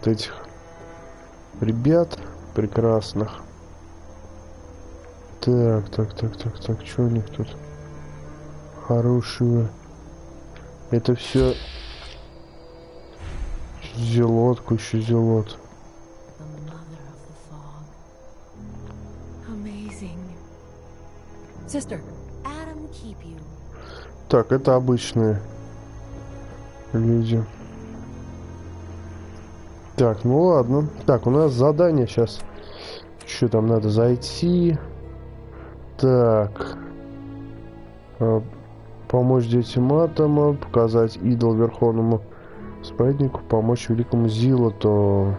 вот этих ребят прекрасных. Так, что у них тут хорошего? Это все зелот, куча зелот. Так, это обычные люди. Так, ну ладно. Так, у нас задание сейчас. Что там надо зайти? Так. Помочь детям атома, показать идол верховному справеднику, помочь великому Зилоту.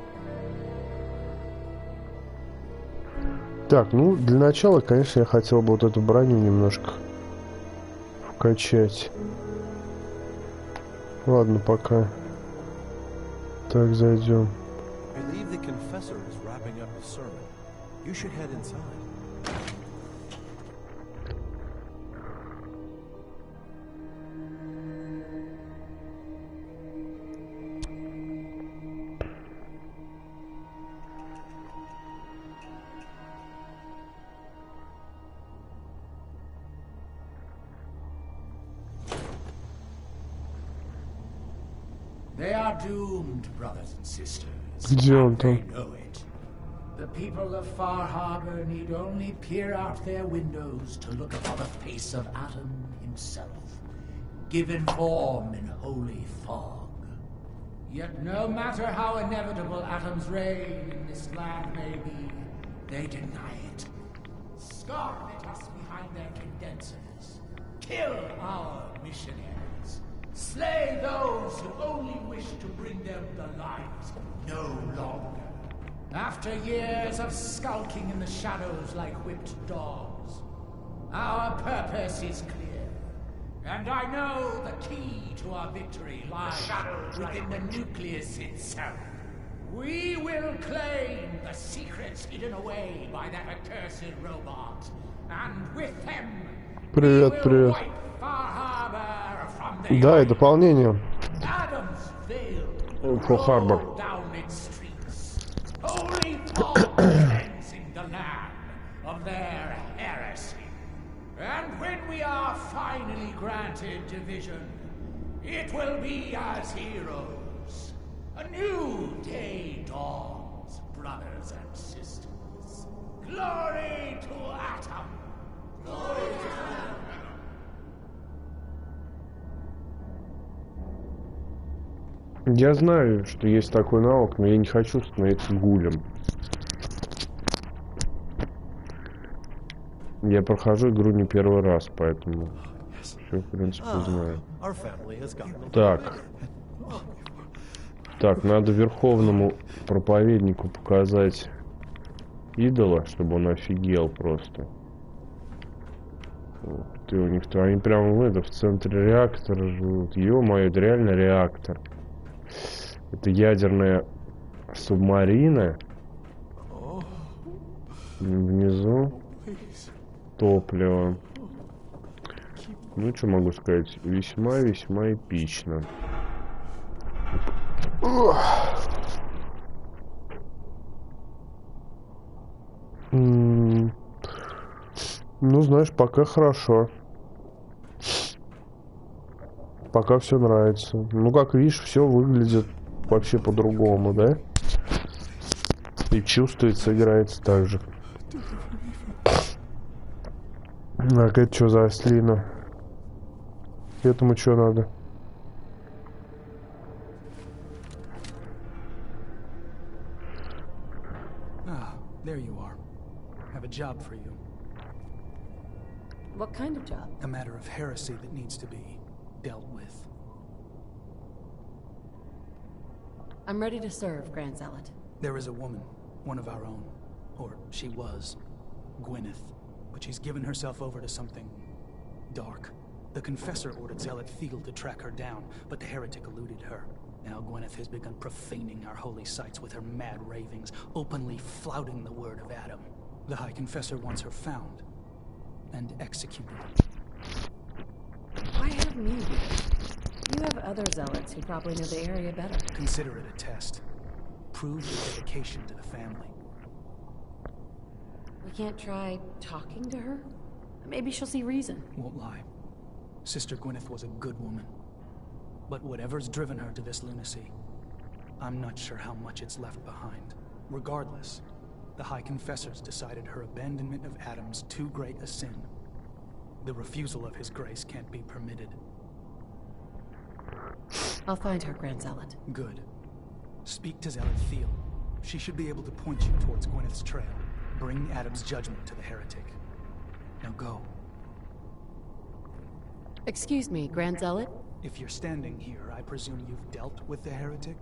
Так, ну для начала, конечно, я хотел бы вот эту броню немножко вкачать. Ладно, пока. Так, зайдем. They are doomed, brothers and sisters. Где он там? They know it. The people of Far Harbor need only peer out their windows to look upon the face of Atom himself, given form in holy fog. Yet no matter how inevitable Atom's reign in this land may be, they deny it. Scoff at us behind their condensers. Kill our missionaries. Slay those who only wish to bring them the light no longer. After years of skulking in the shadows like whipped dogs, our purpose is clear. And I know the key to our victory lies within the nucleus itself. We will claim the secrets hidden away by that accursed robot. And with them, Привет, привет. Да, и дополнение. Про Харбор. And when we are finally granted division, it will be as heroes. A new day dawns, brothers and sisters. Glory to Atom! Glory to Atom! Я знаю, что есть такой навык, но я не хочу становиться гулем. Я прохожу игру не первый раз, поэтому все, в принципе, знаю. Так. Так, надо верховному проповеднику показать идола, чтобы он офигел просто. Ты у них, они прямо в центре реактора живут. Ё-моё, это реально реактор. Это ядерная субмарина. Внизу топливо. Ну, что могу сказать? Весьма эпично. Ну, знаешь, пока хорошо. Пока все нравится. Ну, как видишь, все выглядит вообще по-другому, да? И чувствуется, играется так же. Так, это что за ослина? Этому что надо? There you are. Have a job for you. What kind of job? A matter of heresy that needs to be dealt with. I'm ready to serve, Grand Zealot. There is a woman, one of our own. Or she was. Gwyneth. But she's given herself over to something dark. The Confessor ordered Zealot Field to track her down, but the heretic eluded her. Now Gwyneth has begun profaning our holy sites with her mad ravings, openly flouting the word of Adam. The High Confessor wants her found and executed. Why have me here? You have other zealots who probably know the area better. Consider it a test. prove your dedication to the family. We can't try talking to her? Maybe she'll see reason. Won't lie. Sister Gwyneth was a good woman. But whatever's driven her to this lunacy, I'm not sure how much it's left behind. Regardless, the High Confessors decided her abandonment of Adam's too great a sin. The refusal of his grace can't be permitted. I'll find her, Grand Zealot. Good. Speak to Zealot Thiel. She should be able to point you towards Gwyneth's trail. Bring Adam's judgment to the heretic. Now go. Excuse me, Grand Zealot? If you're standing here, I presume you've dealt with the heretic?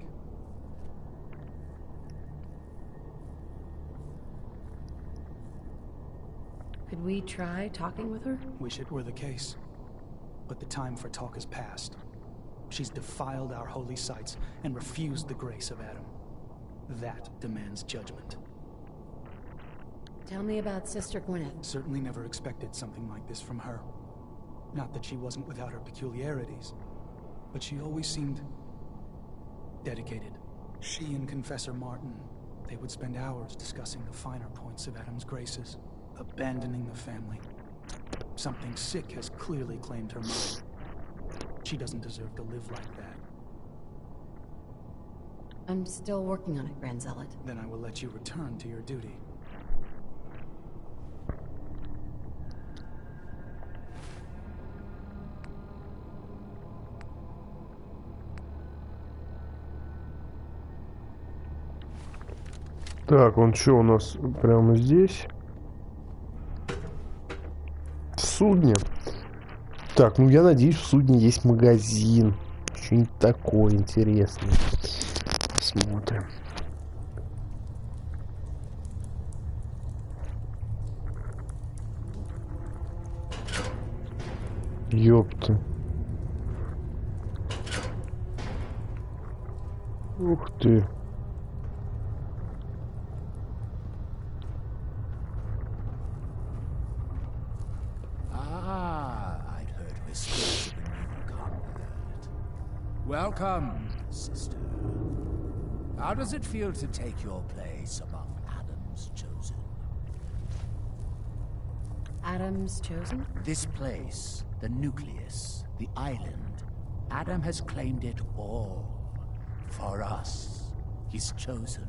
Could we try talking with her? Wish it were the case. But the time for talk has passed. She's defiled our holy sites and refused the grace of Adam. That demands judgment. Tell me about Sister Gwyneth. Certainly never expected something like this from her. Not that she wasn't without her peculiarities, but she always seemed dedicated. She and Confessor Martin, they would spend hours discussing the finer points of Adam's graces, abandoning the family. Something sick has clearly claimed her mind. She doesn't deserve to live like that. I'm still working on it, Grand Zealot. Then I will let you return to your duty. Так, он что у нас прямо здесь? В судне. Так, ну я надеюсь, в судне есть магазин. Что-нибудь такое интересное. Посмотрим. Ёпта. Ух ты. Welcome, sister. How does it feel to take your place among Adam's chosen? Adam's chosen? This place, the nucleus, the island, Adam has claimed it all. For us, he's chosen.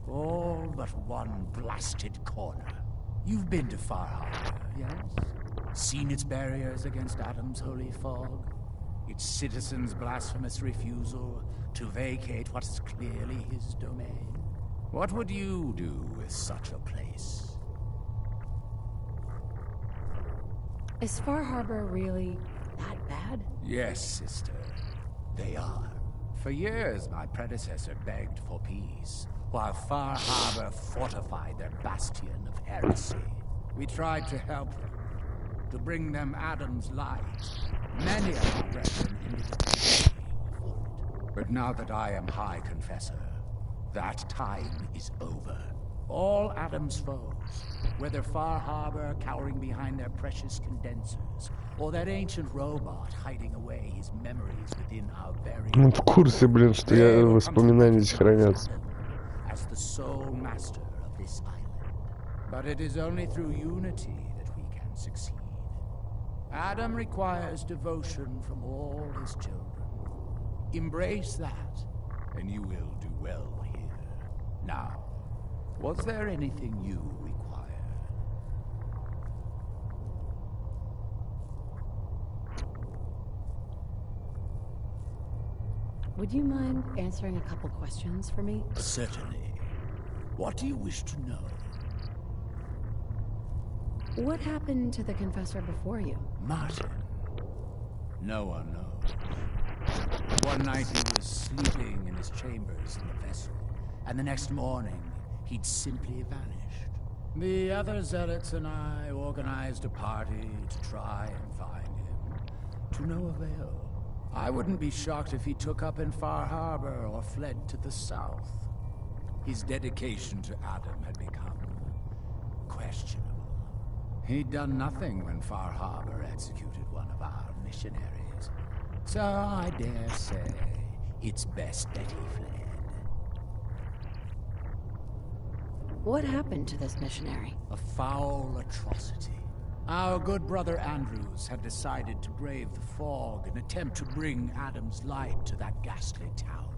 All but one blasted corner. You've been to Far Harbor, yes? Seen its barriers against Adam's holy fog? Its citizens' blasphemous refusal to vacate what is clearly his domain. What would you do with such a place? Is Far Harbor really that bad? Yes, sister. They are. For years, my predecessor begged for peace, while Far Harbor fortified their bastion of heresy. We tried to help them, to bring them Adam's light. Many of our brethren ended up dying for it. But now that I am High Confessor, that time is over. All Adam's foes, whether Far Harbor cowering behind their precious condensers, or that ancient robot hiding away his memories within our very... Он в курсе, блин, что я воспоминания здесь хранятся. As the sole master of this island. But it is only through unity that we can succeed. Adam requires devotion from all his children. Embrace that, and you will do well here. Now, was there anything you require? Would you mind answering a couple questions for me? Certainly. What do you wish to know? What happened to the Confessor before you? Martin. No one knows. One night he was sleeping in his chambers in the vessel, and the next morning he'd simply vanished. The other zealots and I organized a party to try and find him, to no avail. I wouldn't be shocked if he took up in Far Harbor or fled to the south. His dedication to Adam had become questionable. He'd done nothing when Far Harbor executed one of our missionaries. So I dare say it's best that he fled. What happened to this missionary? A foul atrocity. Our good brother Andrews had decided to brave the fog and attempt to bring Adam's light to that ghastly town,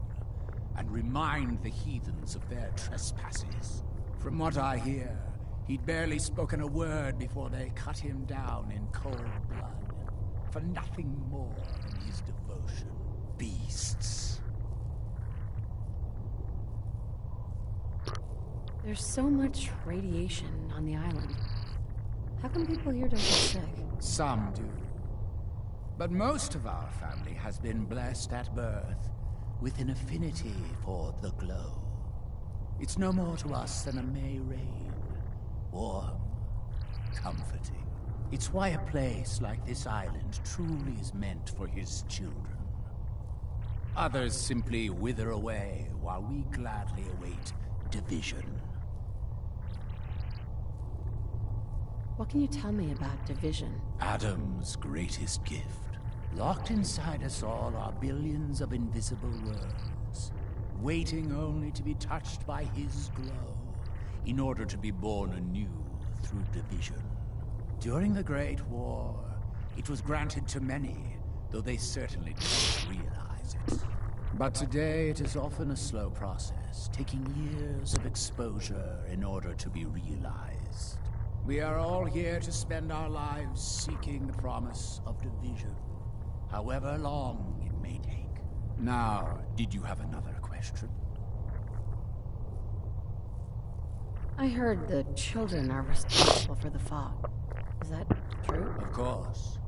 and remind the heathens of their trespasses. From what I hear, he'd barely spoken a word before they cut him down in cold blood, for nothing more than his devotion. Beasts. There's so much radiation on the island. How come people here don't get sick? Some do. But most of our family has been blessed at birth with an affinity for the glow. It's no more to us than a May rain. Warm, comforting. It's why a place like this island truly is meant for his children. Others simply wither away while we gladly await division. What can you tell me about division? Adam's greatest gift. Locked inside us all are billions of invisible worlds, waiting only to be touched by his glow, in order to be born anew through division. During the Great War, it was granted to many, though they certainly didn't realize it. But today it is often a slow process, taking years of exposure in order to be realized. We are all here to spend our lives seeking the promise of division, however long it may take. Now, did you have another question? I heard the children are responsible for the fog. Is that true? Of course.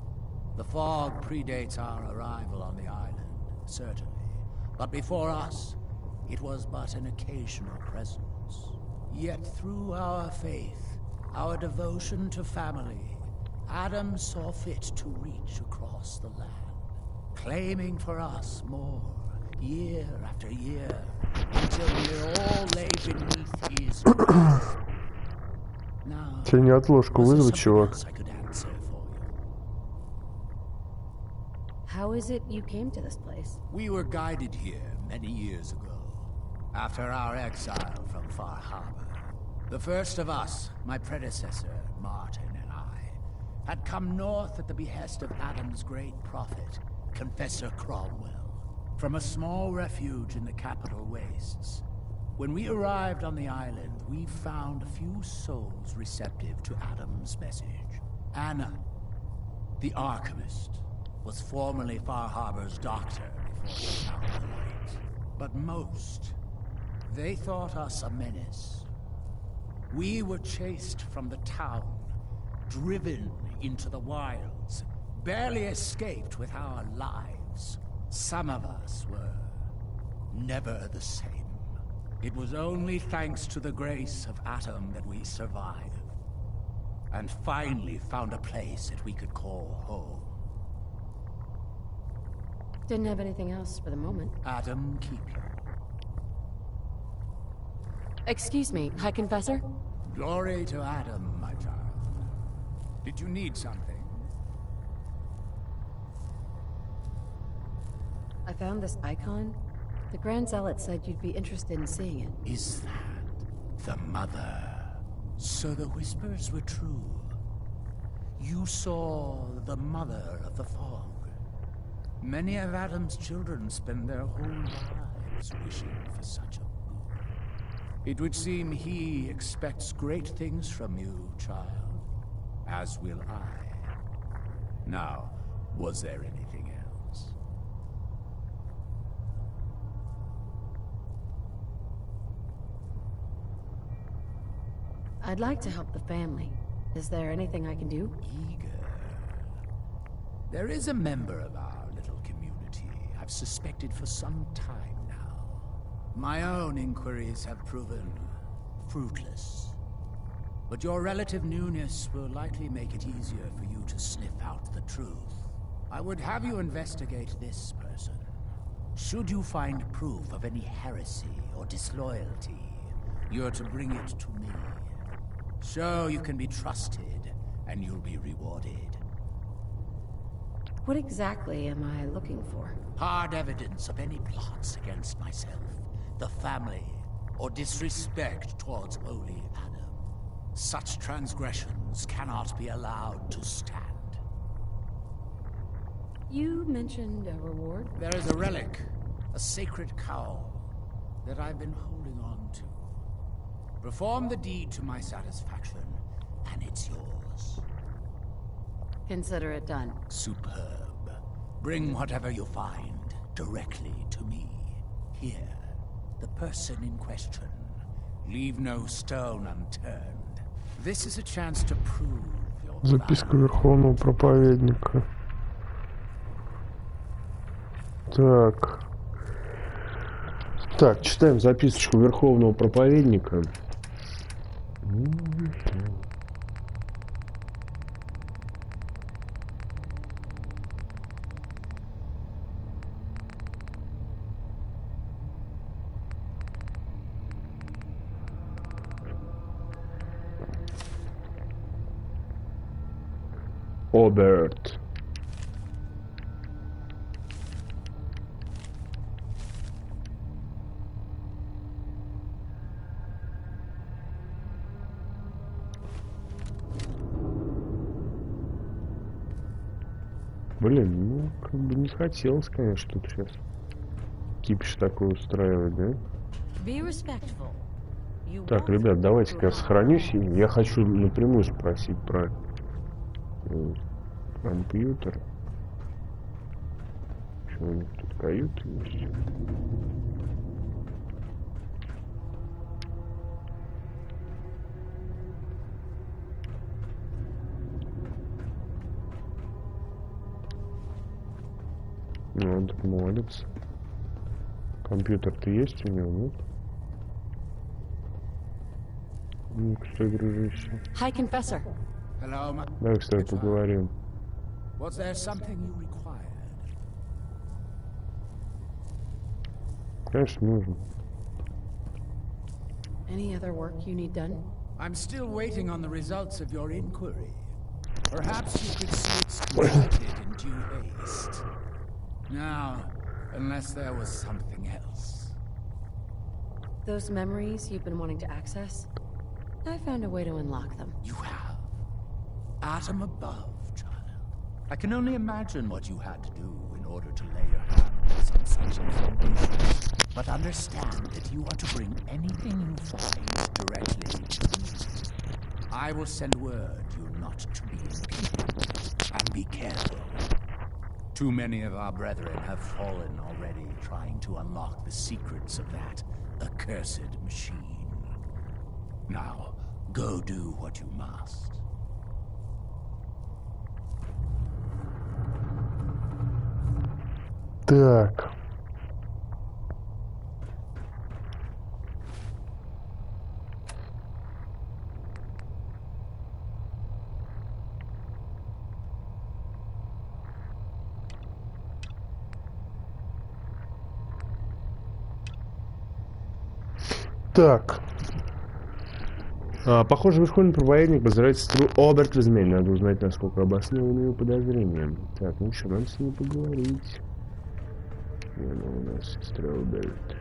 The fog predates our arrival on the island, certainly. But before us, it was but an occasional presence. Yet through our faith, our devotion to family, Adam saw fit to reach across the land, claiming for us more, year after year, until we're all lay beneath his grasp. Now, Тебе не отложку was there вызвать, something чувак? else I could answer for you? How is it you came to this place? We were guided here many years ago, after our exile from Far Harbor. The first of us, my predecessor, Martin, and I, had come north at the behest of Adam's great prophet, Confessor Cromwell, from a small refuge in the capital wastes. When we arrived on the island, we found a few souls receptive to Adam's message. Anna, the Archivist, was formerly Far Harbor's doctor before she found the light. But most, they thought us a menace. We were chased from the town, driven into the wilds, barely escaped with our lives. Some of us were never the same. It was only thanks to the grace of Adam that we survived, and finally found a place that we could call home. Didn't have anything else for the moment. Adam Keepler. Excuse me, High Confessor? Glory to Adam, my child. Did you need something? I found this icon. The Grand Zealot said you'd be interested in seeing it. Is that the mother? So the whispers were true. You saw the mother of the fog. Many of Adam's children spend their whole lives wishing for such a boon. It would seem he expects great things from you, child. As will I. Now, was there anything else? I'd like to help the family. Is there anything I can do? Eager. There is a member of our little community I've suspected for some time now. My own inquiries have proven fruitless. But your relative newness will likely make it easier for you to sniff out the truth. I would have you investigate this person. Should you find proof of any heresy or disloyalty, you're to bring it to me. So you can be trusted, and you'll be rewarded. What exactly am I looking for? Hard evidence of any plots against myself, the family, or disrespect towards holy Adam. Such transgressions cannot be allowed to stand. You mentioned a reward? There is a relic, a sacred cowl, that I've been holding on to. Perform the deed to my satisfaction, and it's yours. Consider it done. Superb. Bring whatever you find directly to me. Here, the person in question. Leave no stone unturned. This is a chance to prove your Записка Верховного Проповедника. Так. Так, читаем записочку Верховного Проповедника. Оберт. Блин, ну, как бы не хотелось, конечно, тут сейчас кипиш такой устраивать, да? Так, ребят, давайте-ка я сохранюсь. Я хочу напрямую спросить про компьютер. Что у них тут каюты есть? Ну, он тут молится. Компьютер-то есть у него, нет? Ну-ка, что, дружище? Hi, Confessor. Hello, Давай с тобой поговорим. Was there something you required? Конечно, нужно. Any other work you need done? I'm still waiting on the results of your inquiry. Perhaps you could see it's completed in due haste. Now, unless there was something else. Those memories you've been wanting to access? I found a way to unlock them. You have. Atom above, child. I can only imagine what you had to do in order to lay your hands on such a foundation. But understand that you are to bring anything you find directly to me. I will send word you're not to be impeded. And be careful. Too many of our brethren have fallen already trying to unlock the secrets of that accursed machine. Now, go do what you must. Так. Так. Похоже, Верховный Проповедник поздравляет сестру Оберт в измене. Надо узнать, насколько обоснованы ее подозрения. Так, ну что, надо с ней поговорить. Где она у нас, сестра Оберт?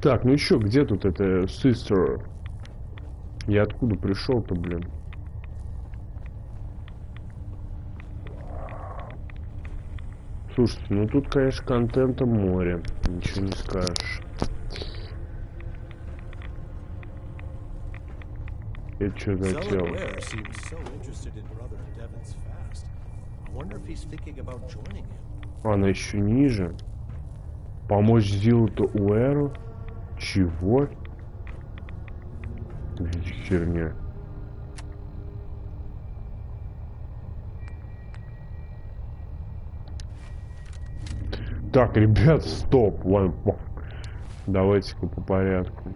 Так, ну еще где тут это sister? Я откуда пришел-то, блин? Слушайте, ну тут, конечно, контента море. Ничего не скажешь. Это что за тело? Она еще ниже. Помочь Зилуту Уэру? Чего? Херня. Так, ребят, стоп. Ладно, давайте-ка по порядку.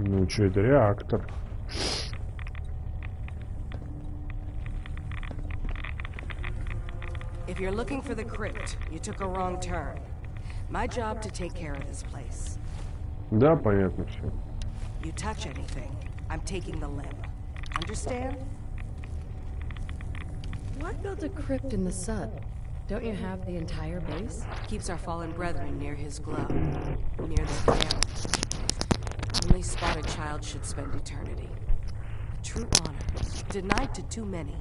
Ну, что это реактор? If you're looking for the crypt, you took a wrong turn. My job to take care of this place. Да, понятно все. You touch anything, I'm taking the limb. Understand? Why build a crypt in the sun? Don't you have the entire base? Keeps our fallen brethren near his glow, near the family. Only spotted child should spend eternity. A true honor, denied to too many.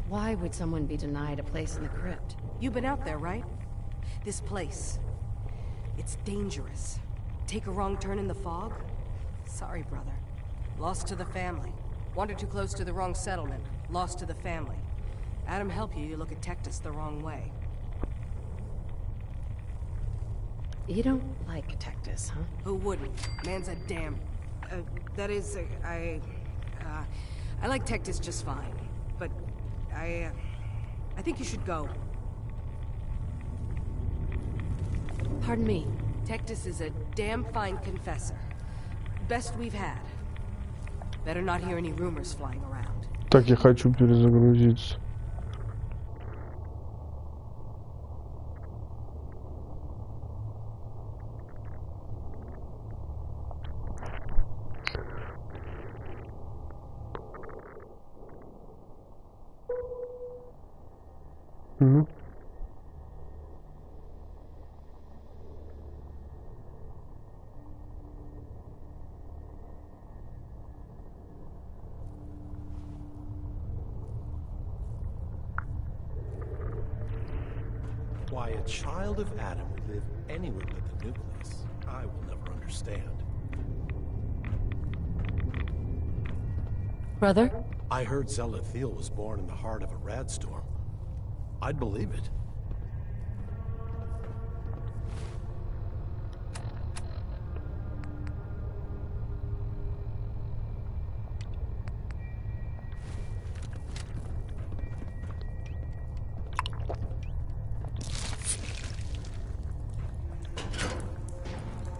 Why would someone be denied a place in the crypt? You've been out there, right? This place. It's dangerous. Take a wrong turn in the fog? Sorry, brother. Lost to the family. Wandered too close to the wrong settlement. Lost to the family. Adam help you, you look at Tectus the wrong way. You don't like Tectus, huh? Who wouldn't? Man's a damn... that is, I like Tectus just fine. But, I think you should go. Pardon me. Tectus is a damn fine confessor. Best we've had. Better not hear any rumors flying around. Так, я хочу перезагрузиться. Угу. Why a child of Adam would live anywhere but the nucleus, I will never understand. Brother? I heard Zelathiel was born in the heart of a radstorm. I'd believe it.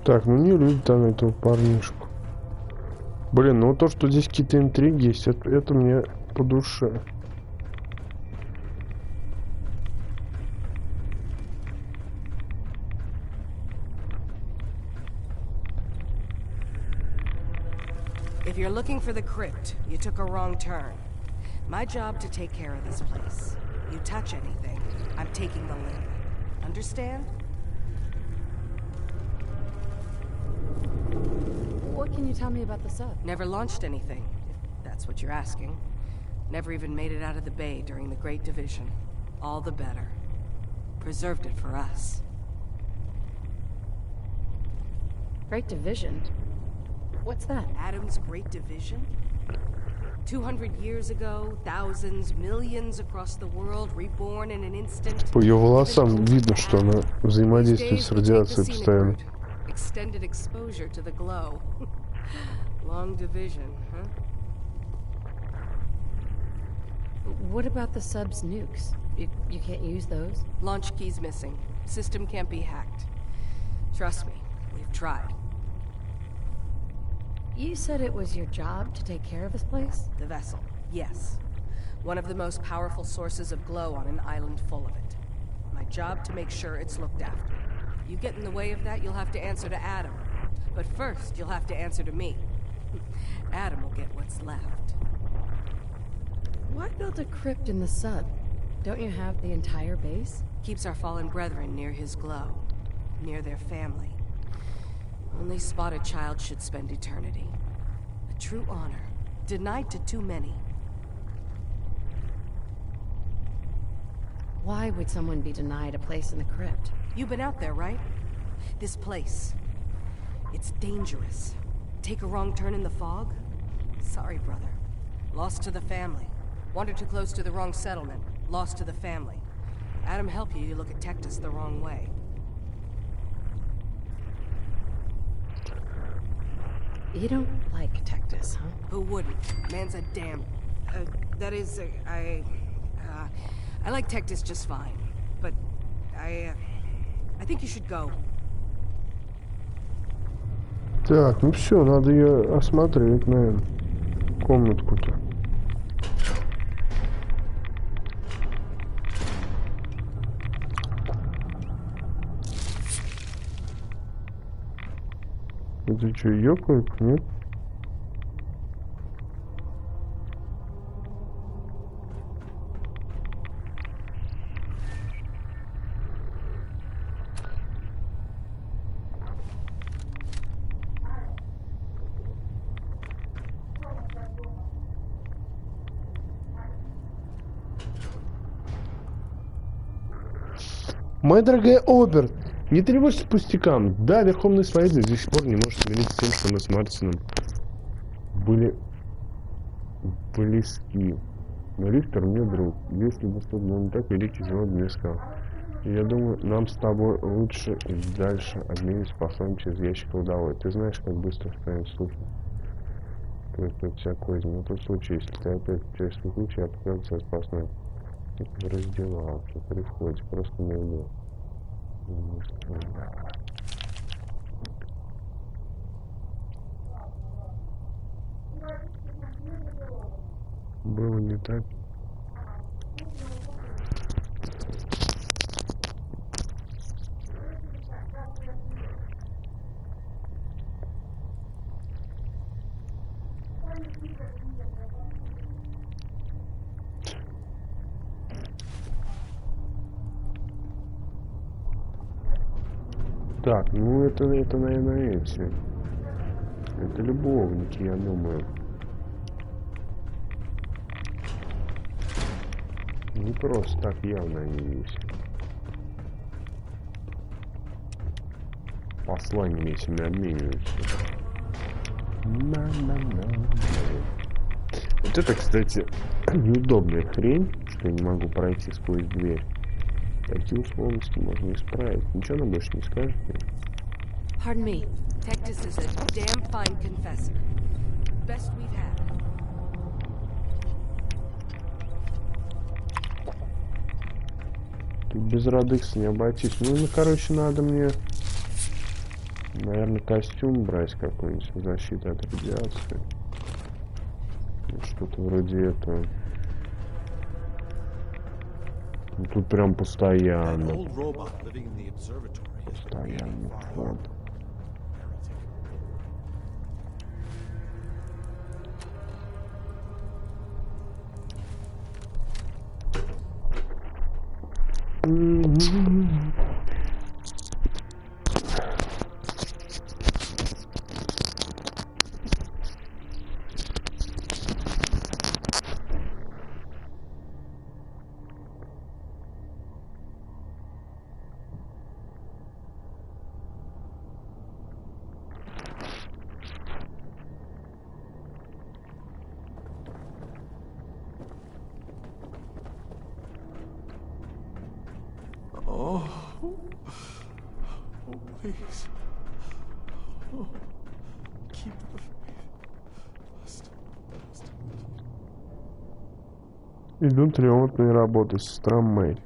Так, ну не любит там этого парнишку. Блин, ну то, что здесь какие-то интриги есть, это мне по душе. If you're looking for the crypt, you took a wrong turn. My job to take care of this place. You touch anything, I'm taking the limb. Understand? What can you tell me about the sub? Never launched anything, if that's what you're asking. Never even made it out of the bay during the Great Division. All the better. Preserved it for us. Great Division? What's that? Adam's Great Division? 200 years ago, thousands, millions across the world, reborn in an instant. По ее волосам видно, что она взаимодействует с радиацией постоянно. Extended exposure to the glow. Long division, huh? What about the sub's nukes? You can't use those? Launch key's missing. System can't be hacked. Trust me, we've tried. You said it was your job to take care of this place? The vessel, yes. One of the most powerful sources of glow on an island full of it. My job to make sure it's looked after. You get in the way of that, you'll have to answer to Adam. But first, you'll have to answer to me. Adam will get what's left. Why build a crypt in the sub? Don't you have the entire base? Keeps our fallen brethren near his glow. Near their family. Only spotted child should spend eternity. A true honor. Denied to too many. Why would someone be denied a place in the crypt? You've been out there, right? This place. It's dangerous. Take a wrong turn in the fog? Sorry, brother. Lost to the family. Wandered too close to the wrong settlement. Lost to the family. Adam help you look at Tectus the wrong way. You don't like Tectus, huh? Who wouldn't? Man's a damn... that is, I like Tectus just fine. But, I think you should go. Так, ну все, надо ее осмотреть, наверное. Комнатку-то. Это что, ёкает? Нет? Моя дорогая Оберт, не тревожься пустякам. Да, Верховный Смотритель до сих пор не может смириться с тем, что мы с Мартином были близки. Но Рихтер мне друг. Если бы что-то не так, великий живот мне сказал. И я думаю, нам с тобой лучше дальше обмениться посланием через ящик кладовой. Ты знаешь, как быстро станет слухи. То есть тут вся козня. Но тот случай, если ты опять через свой ключ, я отправился от спасной. Раздевал, что происходит, просто не было. Было не так. Так, ну это, наверное, эти. Это любовники, я думаю. Не просто так явно они есть. Посланиями этими обмениваются. Вот это, кстати, неудобная хрень, что я не могу пройти сквозь дверь. Такие условности можно исправить. Ничего нам больше не скажет? Pardon me. Tectus is a damn fine confessor. Best we've had. Тут без радекса не обойтись. Ну, короче, надо мне, наверное, костюм брать какой-нибудь, защита от радиации. Что-то вроде этого. Ну, тут прям постоянно. Постоянно фон. Oh, please. Oh, keep the faith. Идут ремонтные работы, сестра Мэй.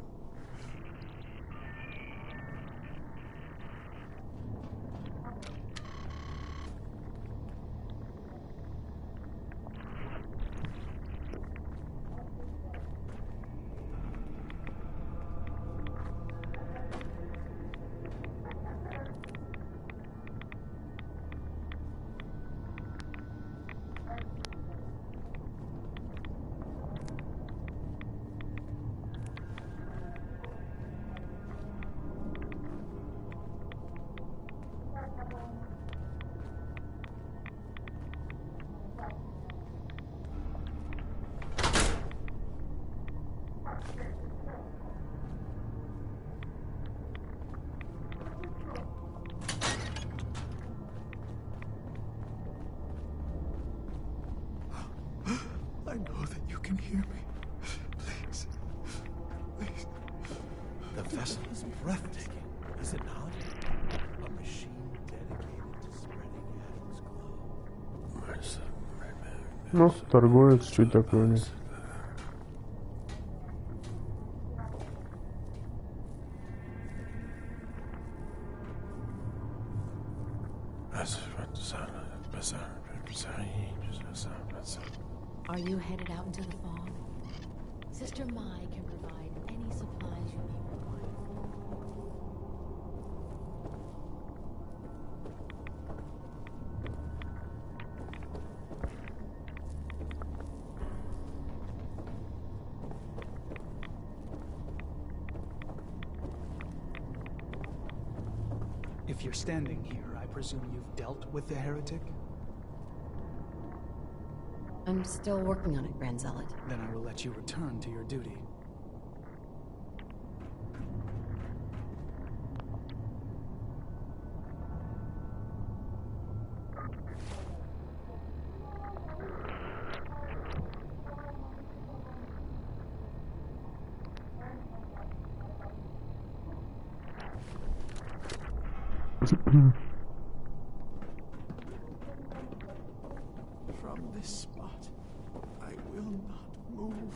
I know that you can hear me. Please. Please. The vessel is breathtaking, is it not? A machine dedicated to spreading Adam's glow. Ну, торговец, что такое нет. Are you headed out into the fog? Sister Mai can provide any supplies you may require. If you're standing here, I presume you've dealt with the heretic? I'm still working on it, Grand Zealot. Then I will let you return to your duty. From this spot, I will not move.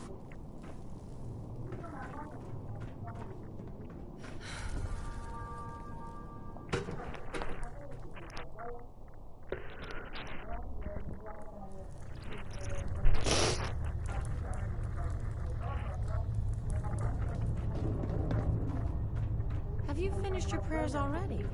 Have you finished your prayers already?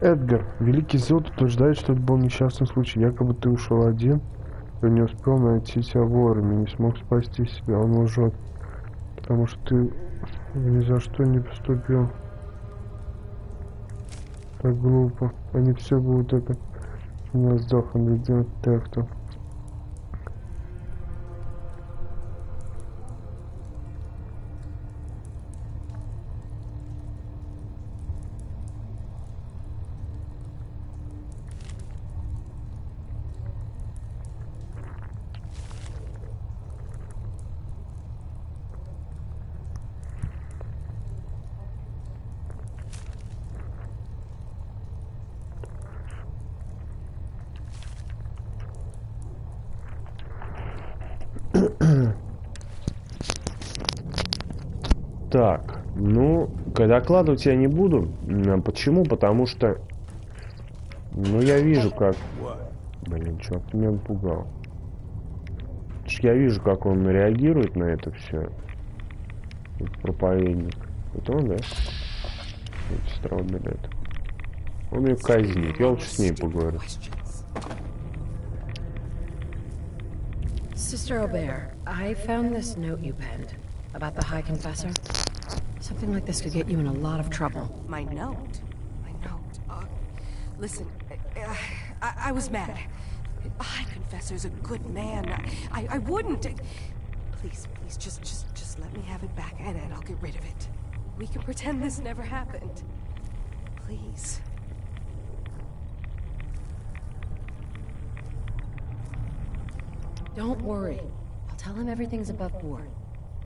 Эдгар, Великий Зод утверждает, что это был несчастный случай. Якобы ты ушел один, и не успел найти тебя вовремя, не смог спасти себя. Он лжет, потому что ты ни за что не поступил так глупо. Они все будут это меня сдохнуть делать так-то. Так, ну, докладывать я не буду. Почему? Потому что, ну, я вижу, как... Блин, чувак, ты меня напугал. Я вижу, как он реагирует на это все. Проповедник. Это он, да? Сестра умирает. Он ее казнит. Я лучше с ней поговорю. Sister Aubert, I found this note you penned about the High Confessor. Something like this could get you in a lot of trouble. My note? My note? Listen, I was mad. High Confessor's a good man. I wouldn't. Please, just let me have it back and I'll get rid of it. We can pretend this never happened. Please. Don't worry. I'll tell him everything's above board.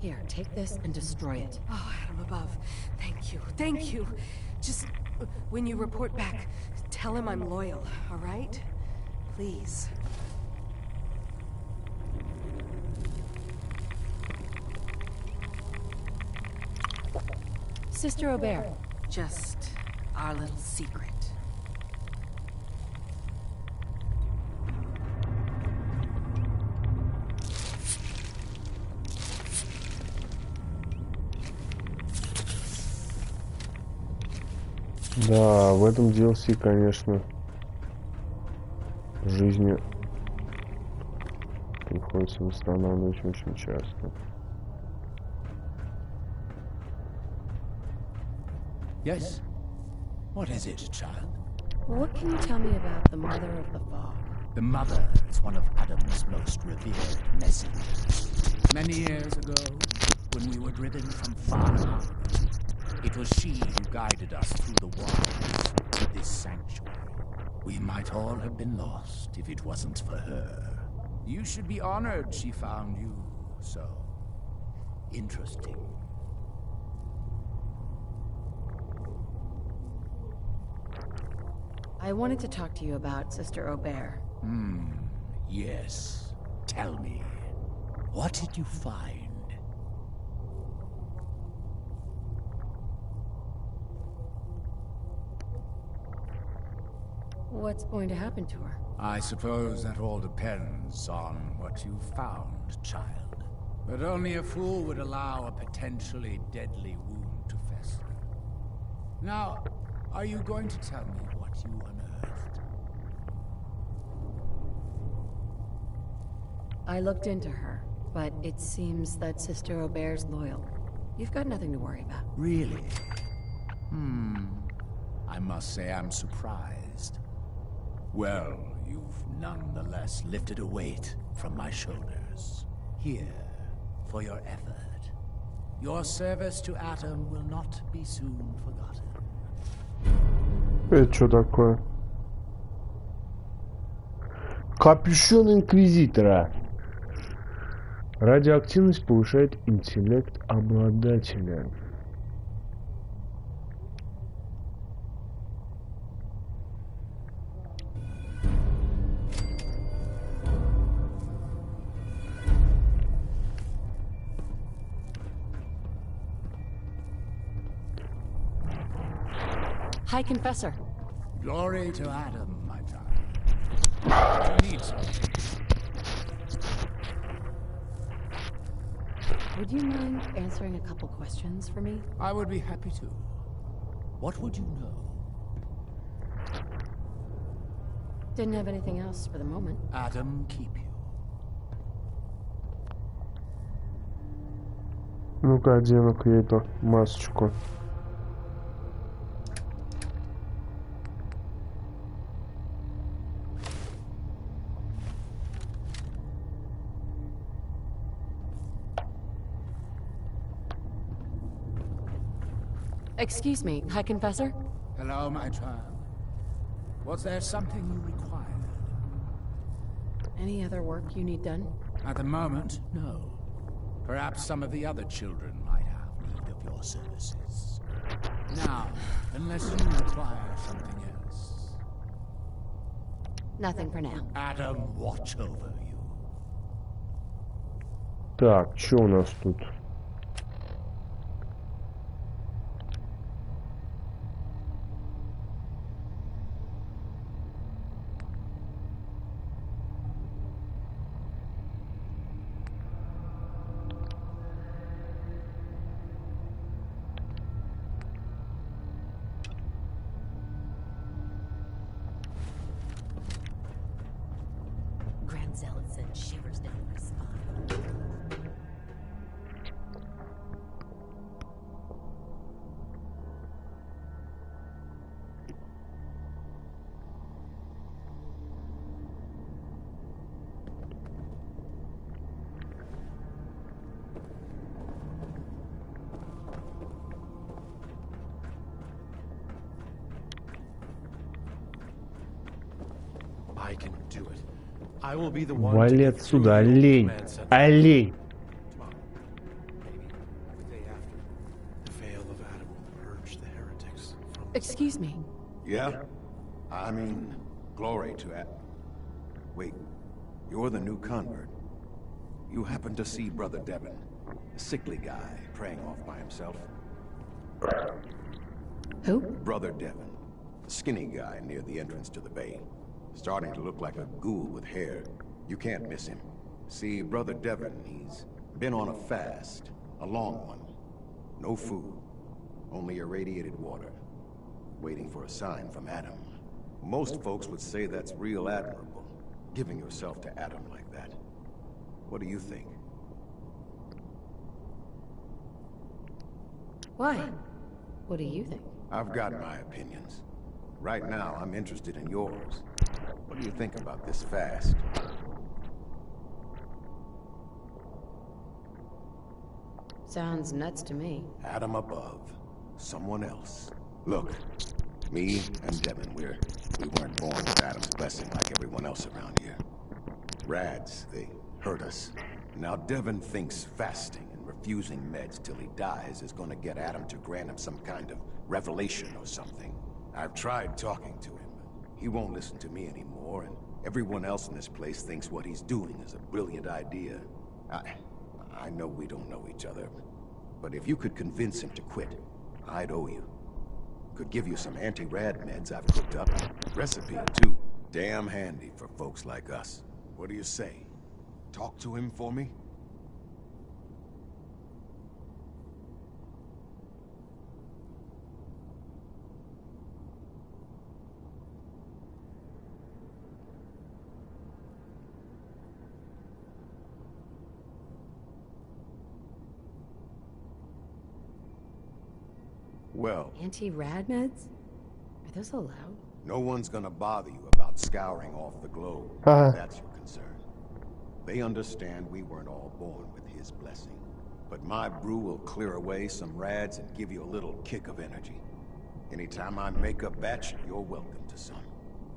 Here, take this and destroy it. Oh, Adam above. Thank you. Thank you. Just, when you report back, tell him I'm loyal, all right? Please. Sister Aubert. Just our little secret. Да, в этом DLC, конечно, жизни приходится восстанавливать очень часто. Yes? What is it, child? What can you tell me about the Mother of the Fog? The Mother is one of Adam's most revered messengers. Many years ago, when we were driven from Far Harbor, it was she who guided us through the wilds to this sanctuary. We might all have been lost if it wasn't for her. You should be honored she found you so interesting. I wanted to talk to you about Sister Aubert. Yes. Tell me, what did you find? What's going to happen to her? I suppose that all depends on what you found, child. But only a fool would allow a potentially deadly wound to fester. Now, are you going to tell me what you unearthed? I looked into her, but it seems that Sister Aubert's loyal. You've got nothing to worry about. Really? I must say I'm surprised. Well, you've nonetheless lifted a weight from my shoulders. Here, for your effort. Your service to Adam will not be soon forgotten. Это что такое? Капюшон Инквизитора. Радиоактивность повышает интеллект обладателя. High Confessor. Glory to Adam, my child. You need something. Would you mind answering a couple questions for me? I would be happy to. What would you know? Didn't have anything else for the moment. Adam keep you. Ну-ка, одену-ка я эту масочку. Excuse me, High Confessor? Hello, my child. Was there something you required? Any other work you need done? At the moment, no. Perhaps some of the other children might have need of your services. Now, unless you require something else. Nothing for now. Adam, watch over you. Так, что у нас тут? I can do it. I will be the one to Вали get through отсюда, the old олень! command center. Олень! Tomorrow, maybe the day after. The veil of Adam will purge the heretics from... Excuse me. Yeah? I mean, glory to Adam. Wait, you're the new convert. You happen to see Brother Devin, a sickly guy praying off by himself? Who? Brother Devin, a skinny guy near the entrance to the bay. Starting to look like a ghoul with hair. You can't miss him. See, Brother Devin, he's been on a fast. A long one. No food. Only irradiated water. Waiting for a sign from Adam. Most folks would say that's real admirable. Giving yourself to Adam like that. What do you think? Why? What do you think? I've got my opinions. Right now, I'm interested in yours. What do you think about this fast? Sounds nuts to me. Adam above. Someone else. Look, me and Devin, we weren't born with Adam's blessing like everyone else around here. Rads, they hurt us. Now Devin thinks fasting and refusing meds till he dies is gonna get Adam to grant him some kind of revelation or something. I've tried talking to him, but he won't listen to me anymore, and everyone else in this place thinks what he's doing is a brilliant idea. I know we don't know each other, but if you could convince him to quit, I'd owe you. Could give you some anti-rad meds I've cooked up. Recipe, too. Damn handy for folks like us. What do you say? Talk to him for me? Well, Anti-rad meds? Are those allowed? no one's gonna bother you about scouring off the globe. If that's your concern. They understand we weren't all born with his blessing. But my brew will clear away some rads and give you a little kick of energy. Anytime I make a batch, you're welcome to some.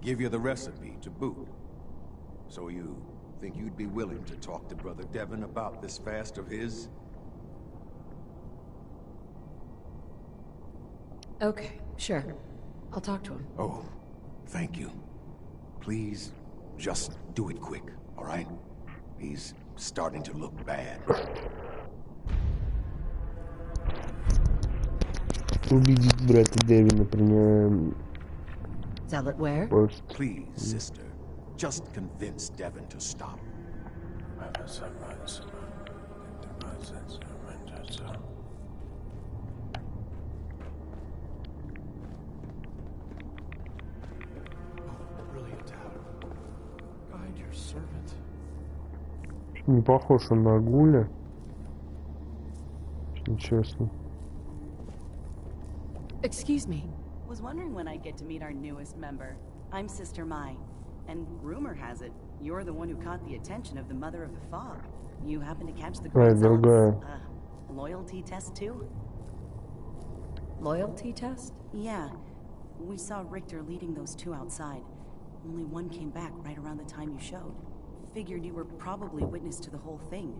Give you the recipe to boot. So you think you'd be willing to talk to Brother Devin about this fast of his? Okay, sure. I'll talk to him. Oh, thank you. Please, just do it quick, all right? He's starting to look bad. Убедить брата Дэвина принять Zealot where? пост. Please, sister, just convince Devin to stop. Brilliant, Adam. Guide your servant. Не похож он на Гуля. Если честно. Excuse me. Was wondering when I'd get to meet our newest member. I'm Sister Mai, and rumor has it you're the one who caught the attention of the Mother of the Fog. You happen to catch the Right, Grand другая. Zealot's loyalty test too? Loyalty test? Yeah. We saw Richter leading those two outside. Only one came back right around the time you showed. Figured you were probably witness to the whole thing.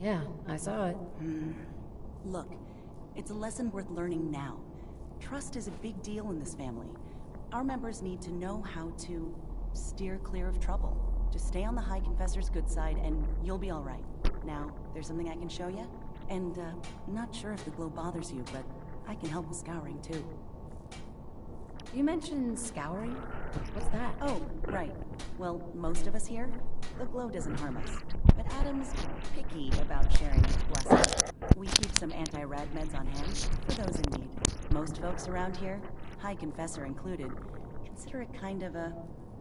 Yeah, I saw it. Look, it's a lesson worth learning now. Trust is a big deal in this family. Our members need to know how to steer clear of trouble. Just stay on the High Confessor's good side and you'll be all right. Now, there's something I can show you? And, not sure if the glow bothers you, but I can help with scouring too. You mentioned scouring? What's that? Oh, right. Well, most of us here, the glow doesn't harm us. But Adam's picky about sharing his blessing. We keep some anti-rad meds on hand for those in need. Most folks around here, High Confessor included, consider it kind of a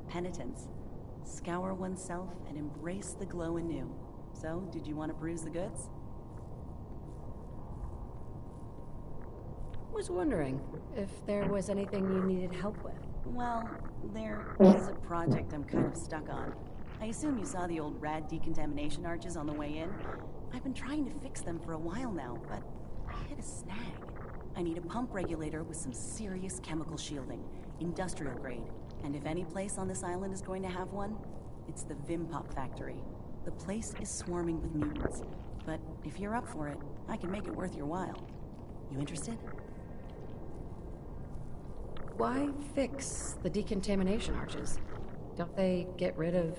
penitence. Scour oneself and embrace the glow anew. So, did you want to peruse the goods? Was wondering if there was anything you needed help with. Well, there is a project I'm kind of stuck on. I assume you saw the old rad decontamination arches on the way in. I've been trying to fix them for a while now, but I hit a snag. I need a pump regulator with some serious chemical shielding. industrial grade. And if any place on this island is going to have one, it's the Vimpop factory. The place is swarming with mutants. But if you're up for it, I can make it worth your while. You interested? Why fix the decontamination arches? Don't they get rid of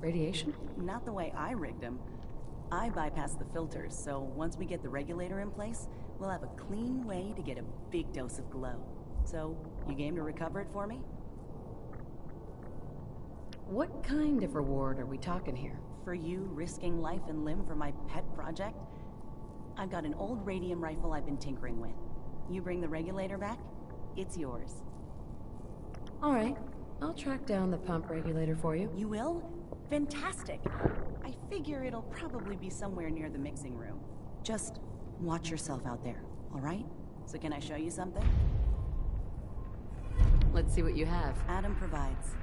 radiation? Not the way I rigged them. I bypassed the filters, so once we get the regulator in place, we'll have a clean way to get a big dose of glow. So, you game to recover it for me? What kind of reward are we talking here? For you risking life and limb for my pet project? I've got an old radium rifle I've been tinkering with. You bring the regulator back, it's yours. All right, I'll track down the pump regulator for you. You will? Fantastic. I figure it'll probably be somewhere near the mixing room. Just watch yourself out there, all right? So can I show you something? Let's see what you have. Adam provides.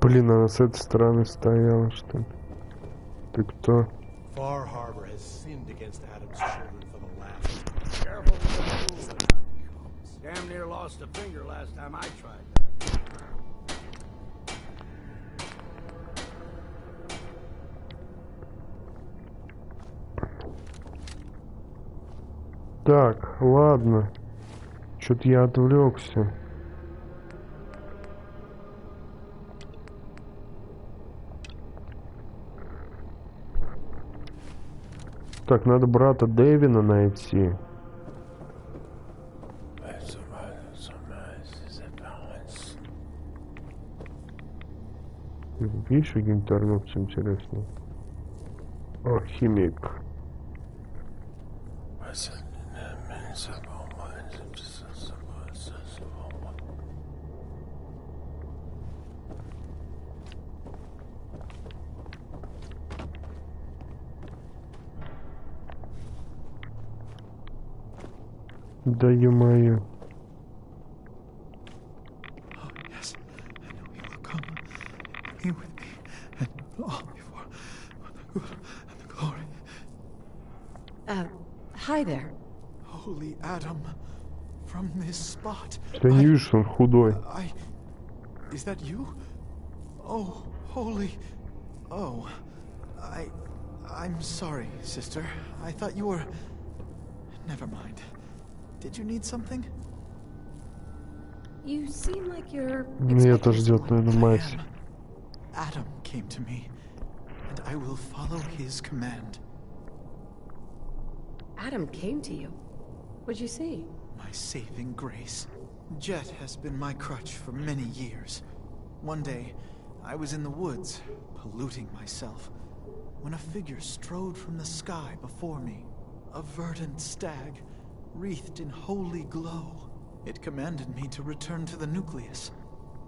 Блин, она с этой стороны стояла, что ли? Ты кто? Far Harbor has sinned against Adam's children for the last. Careful with the fools. Damn near lost a finger last time I tried that. Так, ладно. Чё-то я отвлекся. Так, надо брата Дэвина найти. Видишь, какие-нибудь торговцы интересные? О, химик. Да ё-моё. Yes, I know he will come. Be with me, and all before the good and the glory. Hi there. Holy Adam, from this spot. Ты не видишь, что он худой. Is that you? Oh, holy. Oh, I'm sorry, sister. I thought you were. Never mind. Did you need something? You seem like you're Это expecting ждет, someone. наверное, мать. Adam came to me, and I will follow his command. Adam came to you. What'd you see? My saving grace. Jet has been my crutch for many years. One day, I was in the woods, polluting myself, when a figure strode from the sky before me. A verdant stag, wreathed in holy glow. It commanded me to return to the nucleus,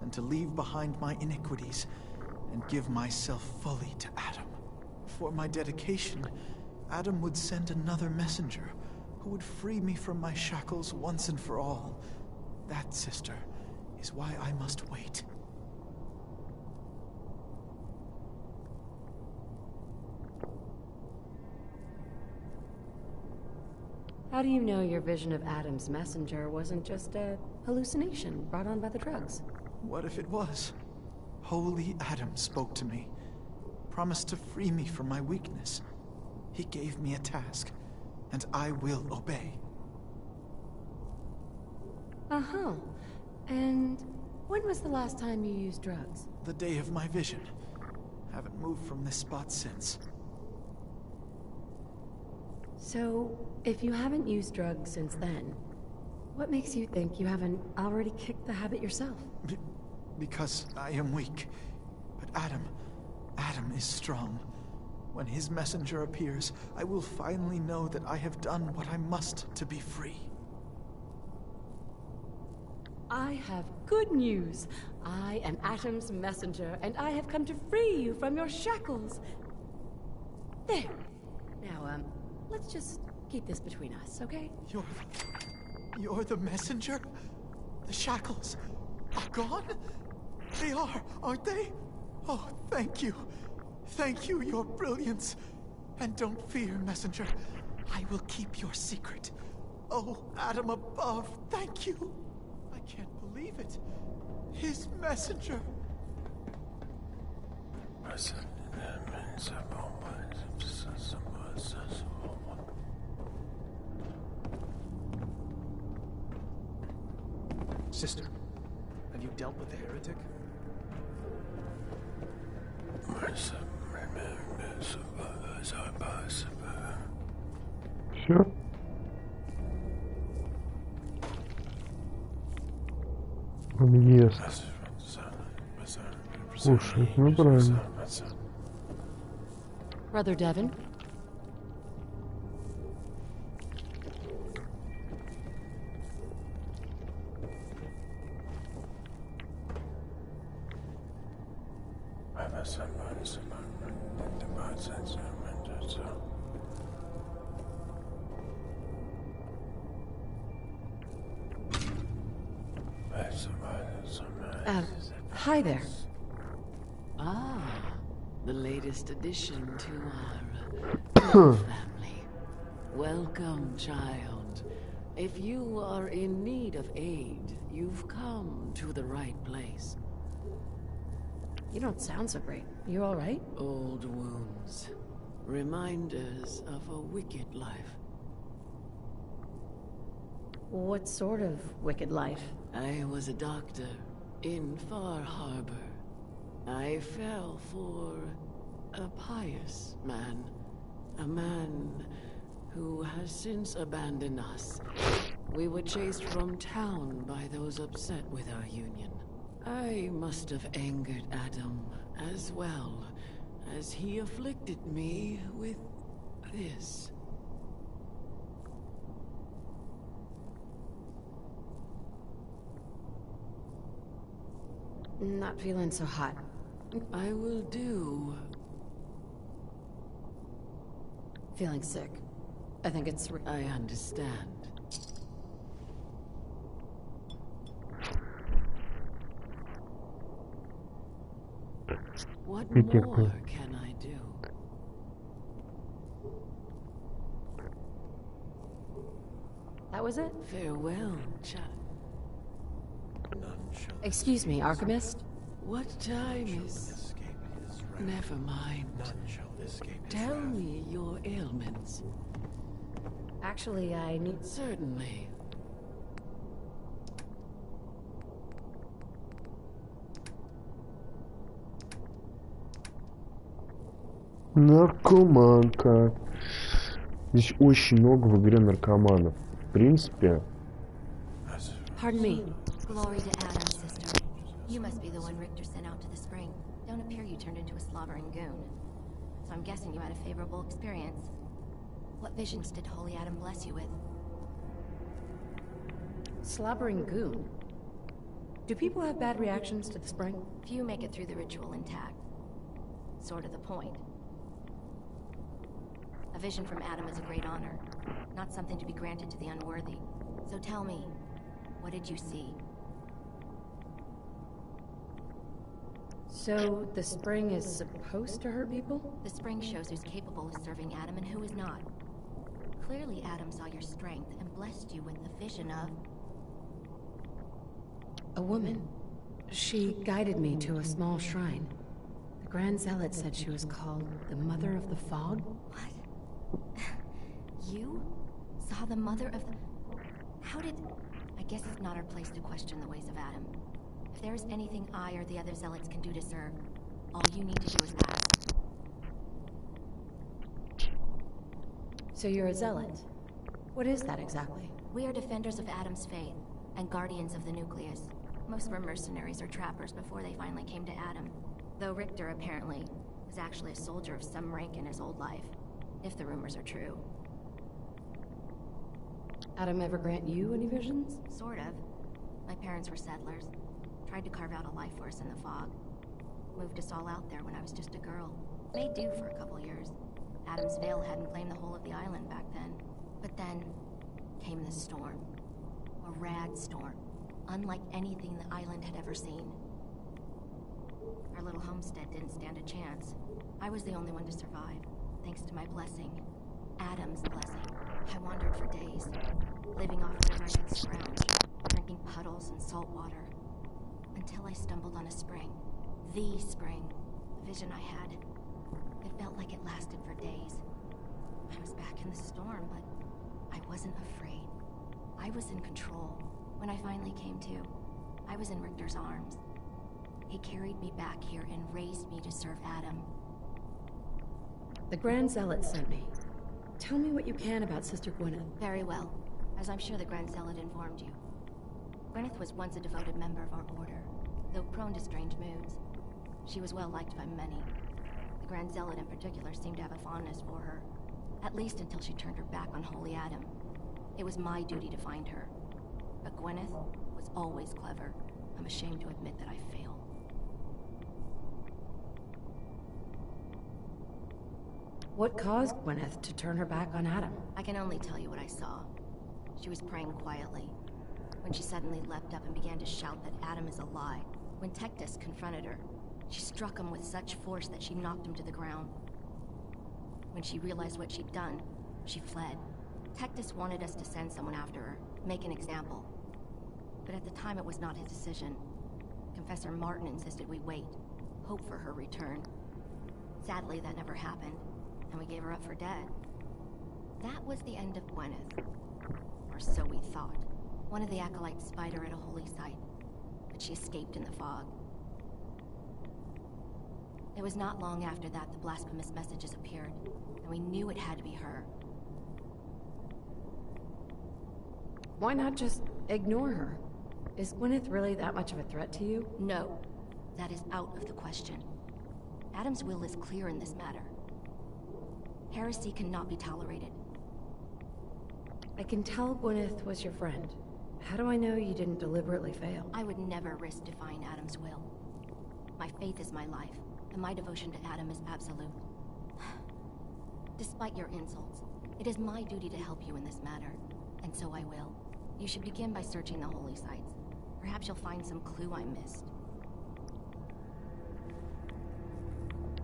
and to leave behind my iniquities, and give myself fully to Adam. For my dedication, Adam would send another messenger, who would free me from my shackles once and for all. That, sister, is why I must wait. How do you know your vision of Adam's messenger wasn't just a hallucination brought on by the drugs? What if it was? Holy Adam spoke to me, promised to free me from my weakness. He gave me a task, and I will obey. Uh-huh. And when was the last time you used drugs? The day of my vision. Haven't moved from this spot since. So, if you haven't used drugs since then, what makes you think you haven't already kicked the habit yourself? Because I am weak. But Adam is strong. When his messenger appears, I will finally know that I have done what I must to be free. I have good news. I am Adam's messenger, and I have come to free you from your shackles. There. Now, let's just keep this between us, okay? You're the messenger? The shackles are gone? They are, aren't they? Oh, thank you. Thank you, your brilliance. And don't fear, messenger. I will keep your secret. Oh, Adam above, thank you. I can't believe it. His messenger. Sister, have you dealt with the heretic? Все? Он ест. Кушает, ну правильно. Brother Devin? Hi there. Ah, the latest addition to our family. Welcome, child. If you are in need of aid, you've come to the right place. You don't sound so great. You all right? Old wounds. Reminders of a wicked life. What sort of wicked life? I was a doctor in Far Harbor. I fell for a pious man. A man who has since abandoned us. We were chased from town by those upset with our union. I must have angered Adam as well, as he afflicted me with this. Not feeling so hot. I will do. Feeling sick. I think it's... I understand. What more can I do? That was it? Farewell, child. Excuse me, Archivist? What time is... Never mind. Tell me your ailments. Actually, I need... Certainly. Наркоманка. Здесь очень много в игре наркоманов. В принципе... Pardon me. Glory to Adam, sister. You must be the one Richter sent out to the spring. Don't appear you turned into a slobbering goon. So I'm guessing you had a favorable experience. What visions did Holy Adam bless you with? Slobbering goon. Do people have bad reactions to the spring? Few make it through the ritual intact. Sort of the point. A vision from Adam is a great honor, not something to be granted to the unworthy. So tell me, what did you see? So, the spring is supposed to hurt people? The spring shows who's capable of serving Adam and who is not. Clearly Adam saw your strength and blessed you with the vision of... A woman. She guided me to a small shrine. The Grand Zealot said she was called the Mother of the Fog. What? You saw the Mother of the... How did... I guess it's not our place to question the ways of Adam. If there is anything I or the other Zealots can do to serve, all you need to do is ask. So you're a Zealot? What is that exactly? We are defenders of Adam's faith, and guardians of the nucleus. Most were mercenaries or trappers before they finally came to Adam. Though Richter, apparently, was actually a soldier of some rank in his old life. If the rumors are true. Adam ever grant you any visions? Sort of. My parents were settlers. Tried to carve out a life for us in the fog. Moved us all out there when I was just a girl. Made do for a couple years. Adam's veil hadn't claimed the whole of the island back then. But then came the storm. A rad storm. Unlike anything the island had ever seen. Our little homestead didn't stand a chance. I was the only one to survive, thanks to my blessing. Adam's blessing. I wandered for days, living off whatever I could scrounge, drinking puddles and salt water, until I stumbled on a spring. The spring. The vision I had. It felt like it lasted for days. I was back in the storm, but I wasn't afraid. I was in control. When I finally came to, I was in Richter's arms. He carried me back here and raised me to serve Adam. The Grand Zealot sent me. Tell me what you can about Sister Gwyneth. Very well, as I'm sure the Grand Zealot informed you. Gwyneth was once a devoted member of our order, though prone to strange moods. She was well liked by many. The Grand Zealot in particular seemed to have a fondness for her, at least until she turned her back on Holy Adam. It was my duty to find her. But Gwyneth was always clever. I'm ashamed to admit that I failed. What caused Gwyneth to turn her back on Adam? I can only tell you what I saw. She was praying quietly, when she suddenly leapt up and began to shout that Adam is a lie. When Tectus confronted her, she struck him with such force that she knocked him to the ground. When she realized what she'd done, she fled. Tectus wanted us to send someone after her, make an example. But at the time it was not his decision. Confessor Martin insisted we wait, hope for her return. Sadly, that never happened, and we gave her up for dead. That was the end of Gwyneth. Or so we thought. One of the acolytes spied her at a holy site, but she escaped in the fog. It was not long after that the blasphemous messages appeared, and we knew it had to be her. Why not just ignore her? Is Gwyneth really that much of a threat to you? No, that is out of the question. Adam's will is clear in this matter. Heresy cannot be tolerated. I can tell Gwyneth was your friend. How do I know you didn't deliberately fail? I would never risk defying Adam's will. My faith is my life, and my devotion to Adam is absolute. Despite your insults, it is my duty to help you in this matter, and so I will. You should begin by searching the holy sites. Perhaps you'll find some clue I missed.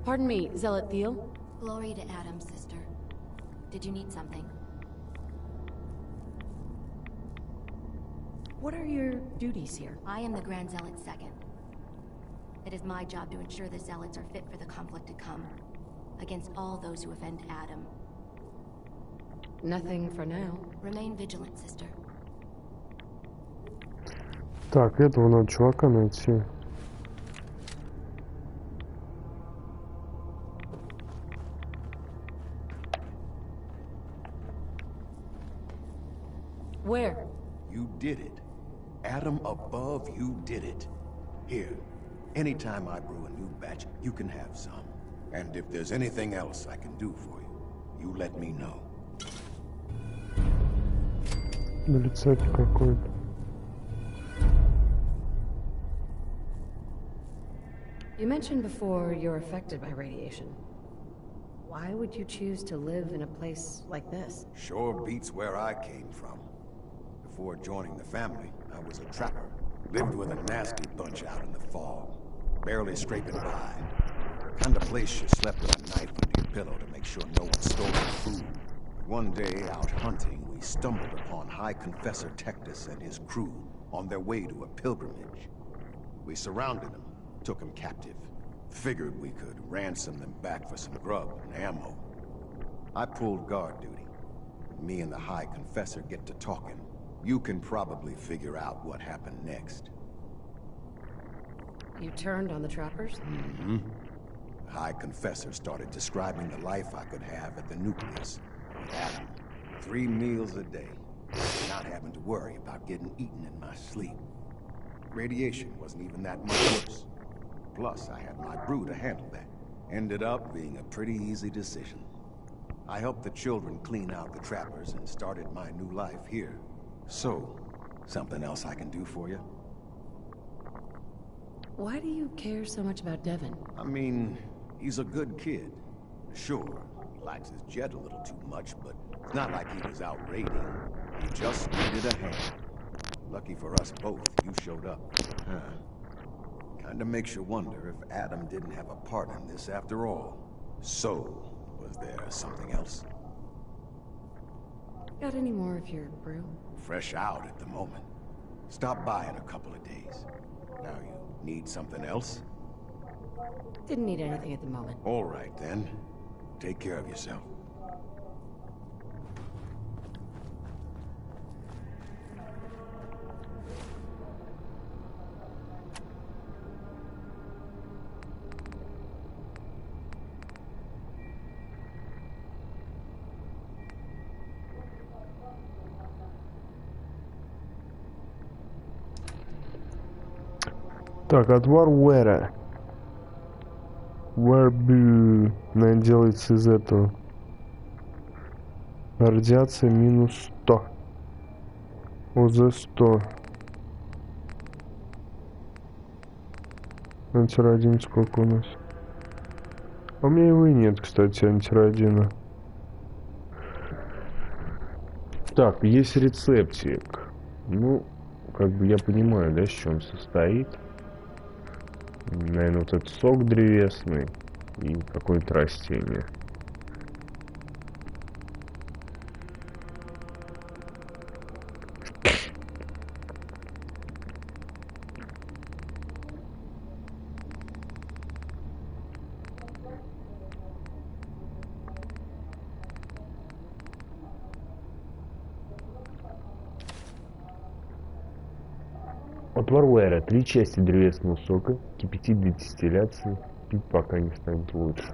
Pardon me, Zealot Thiel? Glory to Adam, sister. Did you need something? What are your duties here? I am the Grand Zealot's second. It is my job to ensure the Zealots are fit for the conflict to come, against all those who offend Adam. Nothing for now. Remain vigilant, sister. Так, этого надо чувака найти. Where? You did it. Adam above, you did it. Here, anytime I brew a new batch, you can have some. And if there's anything else I can do for you, you let me know. Рецепт какой-то. You mentioned before you're affected by radiation. Why would you choose to live in a place like this? Sure beats where I came from. Before joining the family, I was a trapper. Lived with a nasty bunch out in the fog. Barely scraping by. Kind of place you slept with a knife under your pillow to make sure no one stole your food. One day, out hunting, we stumbled upon High Confessor Tectus and his crew on their way to a pilgrimage. We surrounded them, took them captive. Figured we could ransom them back for some grub and ammo. I pulled guard duty. Me and the High Confessor get to talking. You can probably figure out what happened next. You turned on the trappers? Mm-hmm. The High Confessor started describing the life I could have at the nucleus. With Adam, 3 meals a day. Not having to worry about getting eaten in my sleep. Radiation wasn't even that much worse. Plus, I had my brew to handle that. Ended up being a pretty easy decision. I helped the children clean out the trappers and started my new life here. So, something else I can do for you? Why do you care so much about Devin? I mean, he's a good kid. Sure, he likes his jet a little too much, but it's not like he was out raiding. He just needed a hand. Lucky for us both, you showed up. Huh. Kinda makes you wonder if Adam didn't have a part in this after all. So, was there something else? Got any more of your brew? Fresh out at the moment. Stop by in a couple of days. Now you need something else? Didn't need anything at the moment. All right then. Take care of yourself. Так, отвар Уэра. Уэрбю. Наверное, делается из этого. Радиация минус 100. ОЗ 100. Антирадин сколько у нас? А у меня его и нет, кстати, антирадина. Так, есть рецептик. Ну, как бы я понимаю, да, с чем он состоит. Наверное, вот этот сок древесный и какое-то растение. Отвар Уэра. 3 части древесного сока. Кипятить для дистилляции. Пить пока не станет лучше.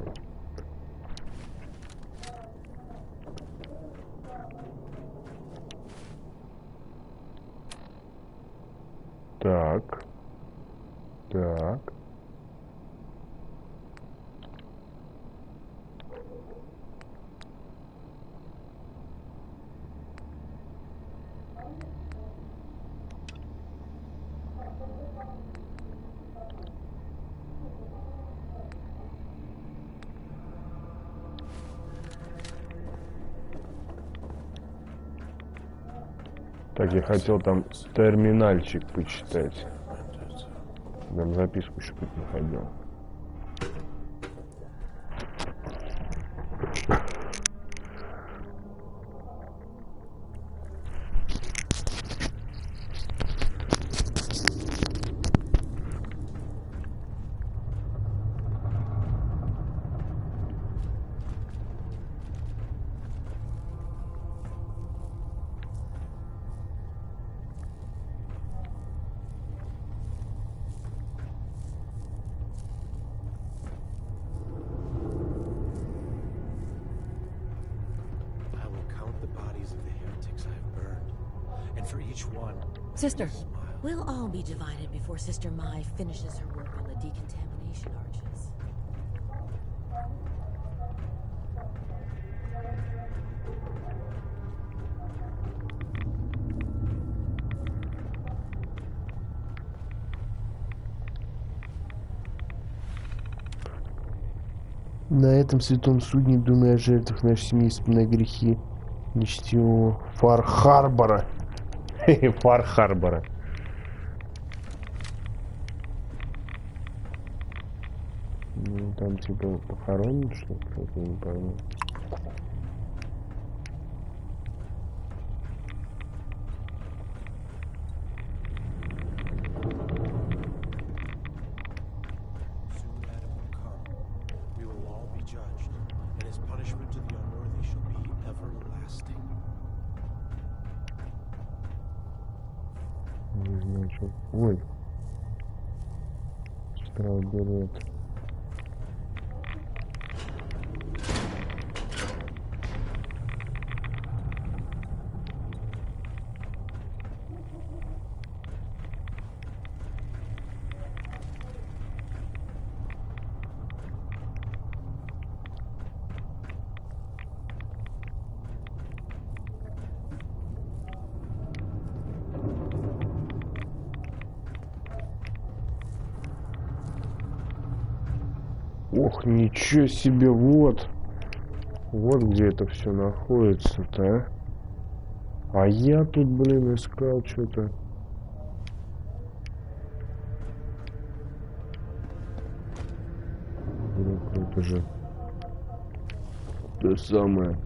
Так. Так. Так, я хотел там терминальчик почитать. Там записку еще тут находил. Sister. We'll all be divided before Sister Mai finishes her work on the decontamination arches. На этом святом судне, думая о жертвах нашей семьи, вспоминая грехи нечтивого Фар-Харбора. Фар-Харбора. Ну, там типа похоронен, что ли, как я не пойму. judged, and his punishment to the unworthy shall be everlasting. Не знаю, что... Ой. Штраф берет. Ох, ничего себе, вот. Вот где это все находится-то, а? А я тут, блин, искал что-то. Блин, это же то самое.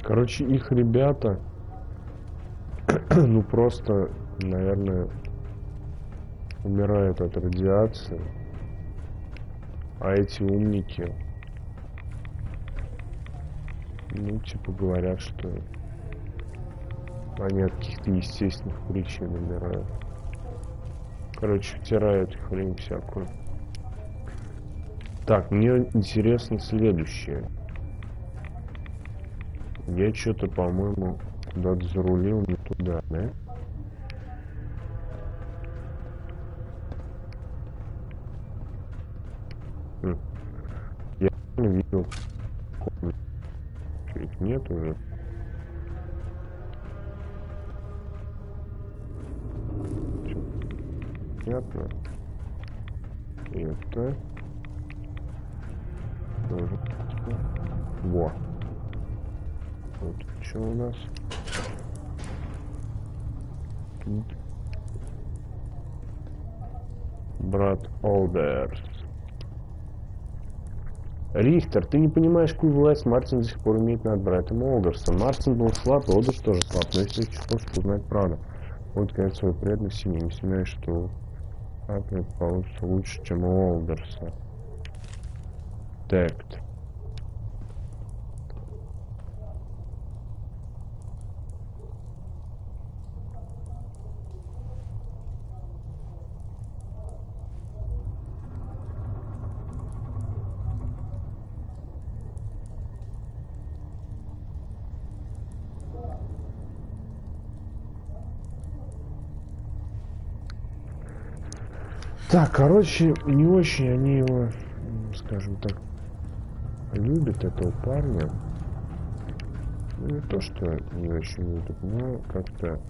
Короче, их ребята, ну просто, наверное, умирают от радиации, а эти умники, ну, типа, говорят, что они от каких-то естественных причин умирают. Короче, втирают их хрень всякую. Так, мне интересно следующее. Я что-то, по-моему, куда-то зарулил не туда, да? Я не видел. Что, их нет уже? Понятно. Это тоже. Во. Вот что у нас тут? Брат Олдерс. Рихтер, ты не понимаешь, какую власть Мартин до сих пор имеет над братом Олдерса. Мартин был слаб, Олдерс тоже слаб, но если ты хочешь узнать правду, вот конец свою преданность семье, не сомневаюсь, что Апрет получится лучше, чем у Олдерса. Тект. Так, короче, не очень они его, скажем так, любят, этого парня. Ну, не то, что не очень любят, но как-то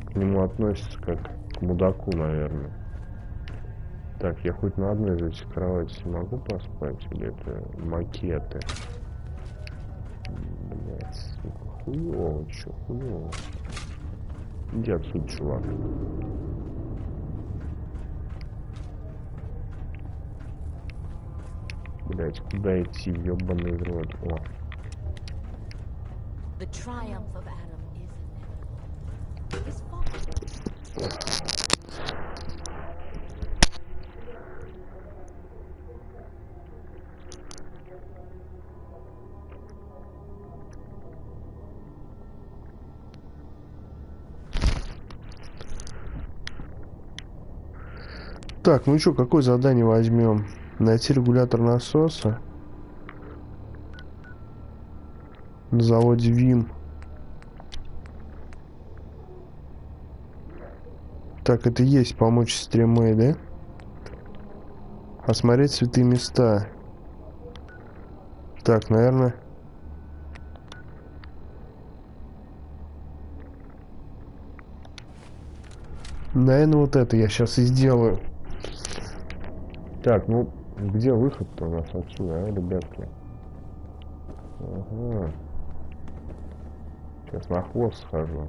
к нему относятся как к мудаку, наверное. Так, я хоть на одной из этих кроватей могу поспать? Или это макеты? Блядь, сука, хуёво, чё, хуёво. Иди отсюда, чувак. Блять, куда идти, ёбаный в рот? О. The triumph of Adam is inevitable. His fall. Так, ну что, какое задание возьмем? Найти регулятор насоса на заводе ВИМ. Так, это есть помочь сестре Мэй, да? Осмотреть святые места. Так, наверное. Наверное, вот это я сейчас и сделаю. Так, ну, где выход-то у нас отсюда, а, ребятки? Ага. Сейчас на хвост схожу.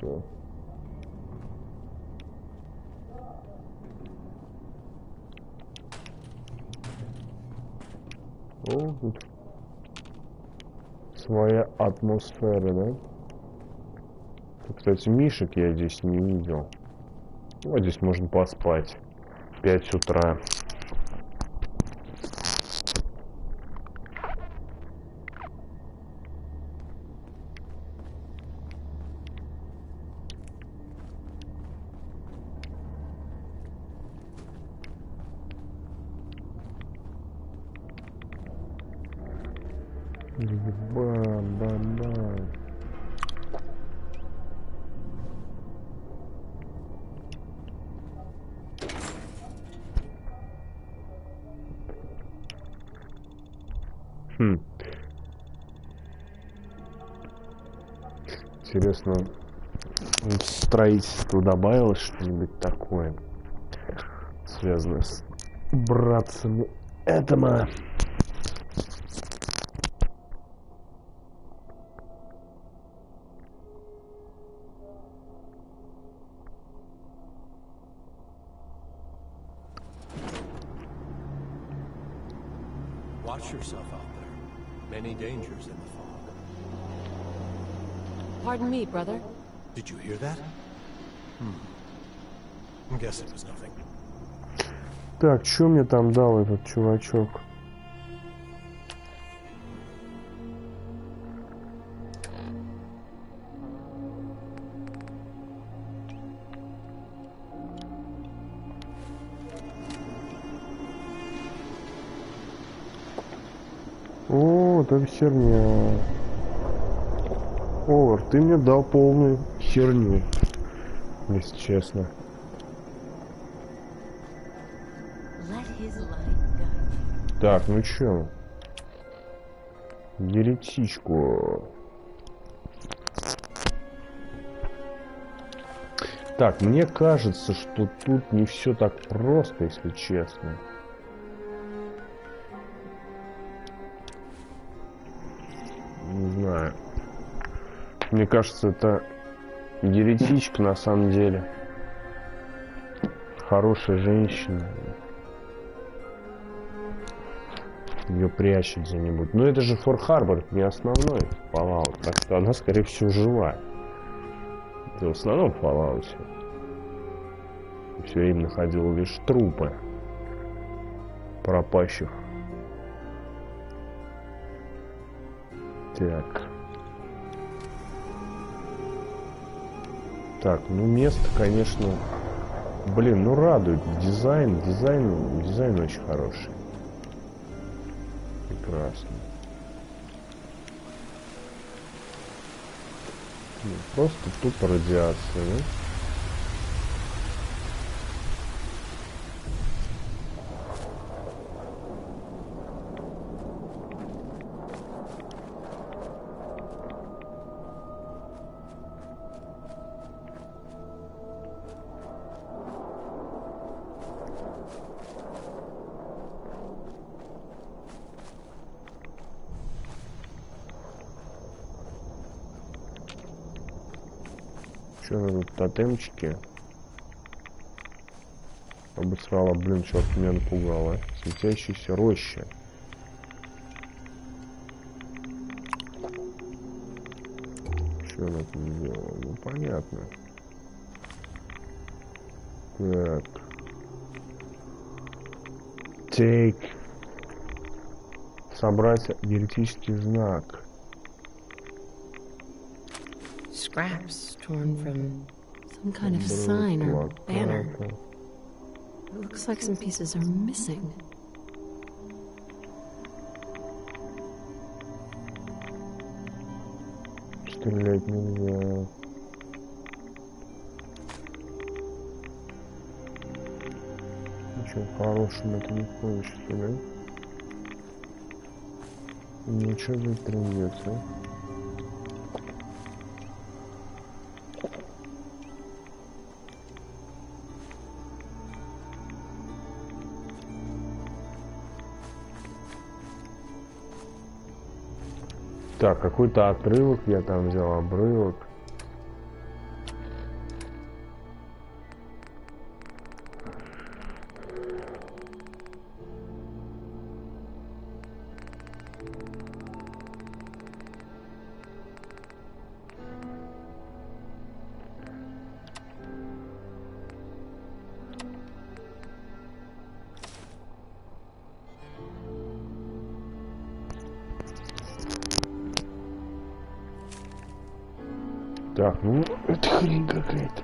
Хорошо. О, тут своя атмосфера, да? Тут, кстати, мишек я здесь не видел. Вот здесь можно поспать. 5 утра. Бам-бам-бам. Интересно, в строительство добавилось что-нибудь такое, связанное с братцами Этома? Watch yourself out there. Many dangers in the fog. Pardon me, brother. Did you hear that? I guess it was nothing. Так, что мне там дал этот чувачок? О, это херня. Овар, ты мне дал полную херню, если честно. Так, ну чё? Еретичку. Так, мне кажется, что тут не все так просто, если честно. Не знаю. Мне кажется, это еретичка на самом деле. Хорошая женщина. Ее прячет где-нибудь. Но это же Фор Харбор, не основной Fallout. Так что она, скорее всего, жива. Это в основном в Fallout. Все время находила лишь трупы пропащих. Так. Так, ну место, конечно... Блин, ну радует. Дизайн очень хороший. Прекрасно. Ну, просто тупо радиация, да? Что тут тотемчики? Обосрала, блин, черт меня напугала. Светящаяся роща. Что она тут сделала? Ну понятно. Так. Take. Собрать еретический знак. Scraps torn from some kind of sign or banner. It looks like some pieces are missing. Стрелять нельзя. Ничего хорошего это не получится, да? Ничего не требуется. Так, какой-то отрывок я там взял, обрывок. Так, ну это хрень какая-то.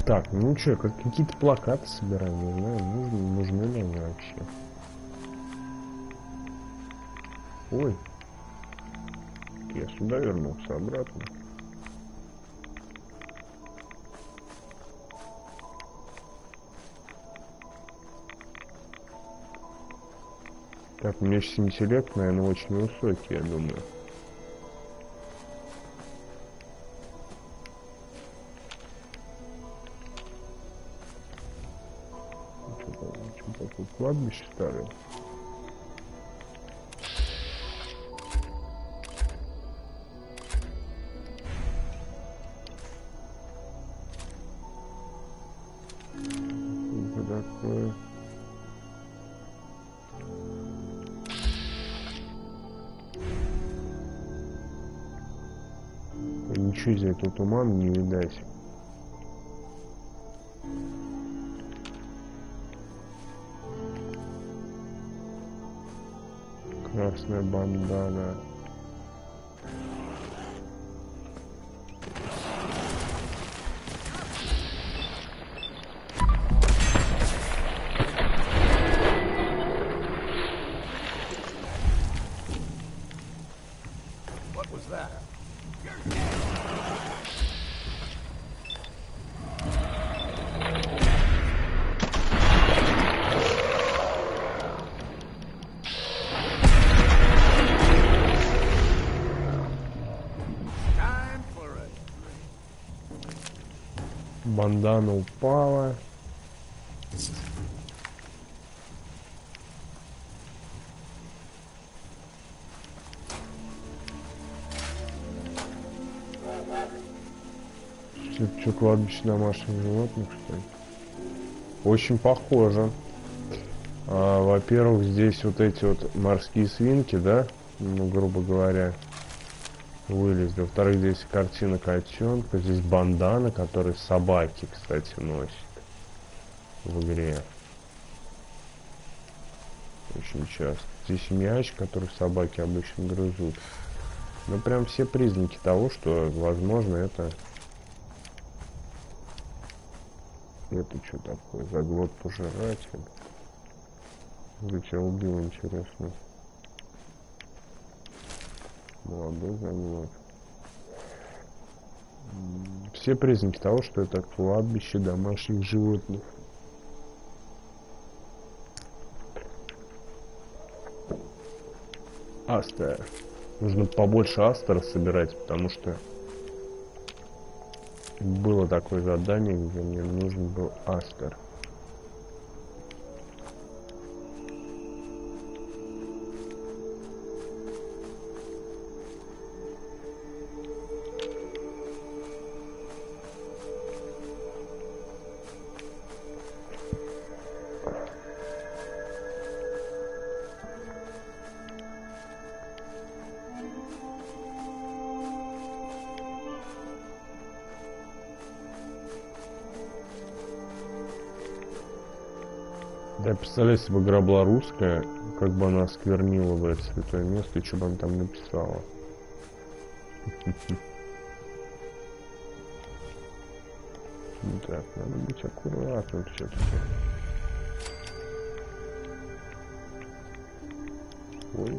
Так, ну что, какие-то плакаты собираем, не знаю, нужны ли они вообще. Ой, я сюда вернулся обратно. Так, у меня сейчас интеллект, наверное, очень высокий, я думаю. Что такое кладбище старое? Что такое? Ничего из этого тумана не видать. Красная бандана. What was that? Бандана упала. Что, кладбище домашних животных, что ли? Очень похоже. Во-первых, здесь вот эти вот морские свинки, да? Ну, грубо говоря, вылезли. Во-вторых, здесь картина котенка. Здесь бандана, который собаки, кстати, носит в игре. Очень часто. Здесь мяч, который собаки обычно грызут. Ну, прям все признаки того, что, возможно, это что такое? Заглот пожиратель. Зачем убил, интересно? Молодой заглот. Все признаки того, что это кладбище домашних животных. Астер. Нужно побольше астера собирать, потому что было такое задание, где мне нужен был астер. Да, представляю, если бы игра была русская, как бы она осквернила бы это святое место, и что бы она там написала. Так, надо быть аккуратным все-таки. Ой.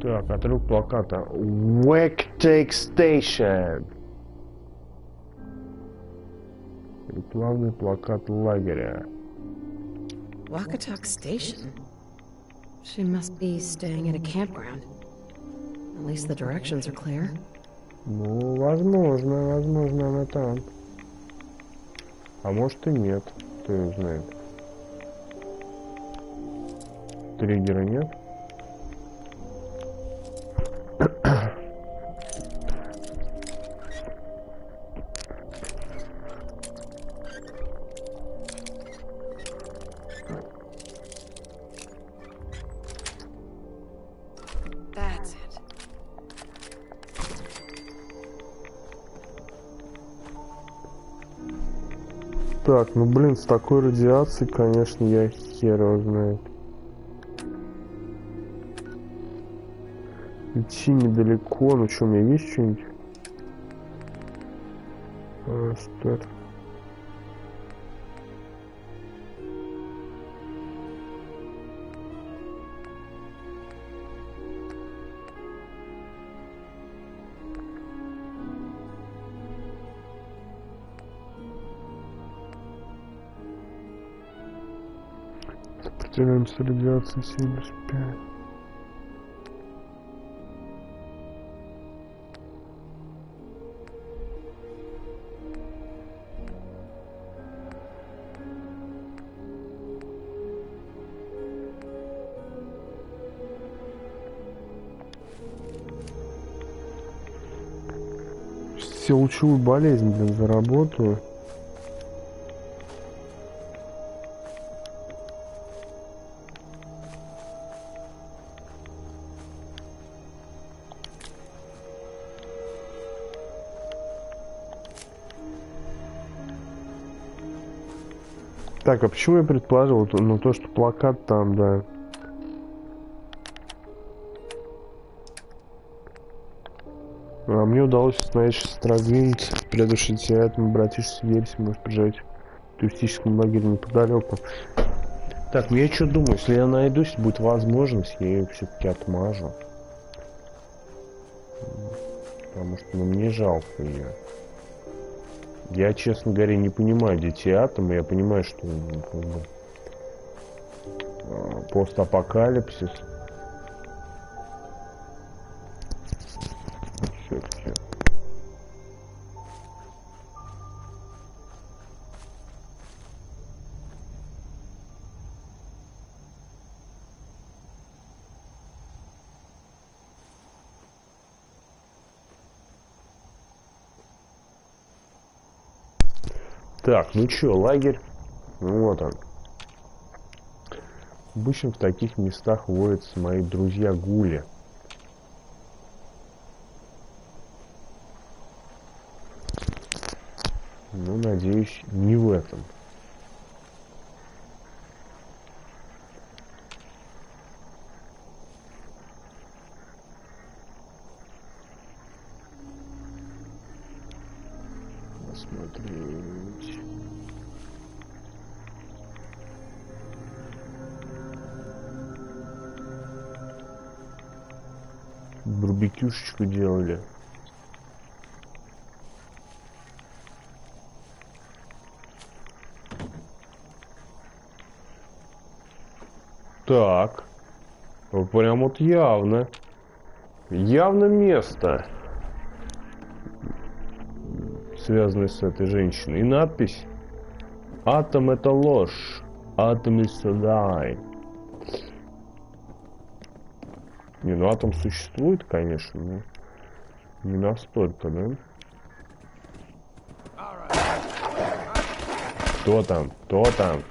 Так, отрыв плаката. Wake Station. Рекламный плакат лагеря. Wacatok Station? She must be staying at a campground. At least the directions are clear. Ну, возможно, она там. А может и нет, кто ее знает. Триггера нет. That's it. Так, ну блин, с такой радиацией, конечно, я хер его знает. Идти недалеко, ну что, у меня есть что-нибудь? Стоит. Сопротивляемся радиации 75. Все лучевую болезнь, блин, заработаю. Так, а почему я предположил, ну то, что плакат там, да. А мне удалось установить, что страдвинец, предушить этому братишься ересь, может прижать в туристическом лагере неподалеку. Так, ну я что думаю, если я найдусь, будет возможность, я ее все-таки отмажу. Потому что, ну, мне жалко ее. Я, честно говоря, не понимаю детей атома. Я понимаю, что ну, как бы, постапокалипсис. Все-таки. Так, ну чё, лагерь? Ну вот он. Обычно в таких местах водятся мои друзья-гули. Ну, надеюсь, не в этом. Посмотреть. Барбекюшечку делали. Так. Вот прям вот явно. Явно место, связанное с этой женщиной. И надпись: «Атом — это ложь. Атом is a lie». Не, ну атом существует, конечно, но не настолько, да? Кто там? Кто там?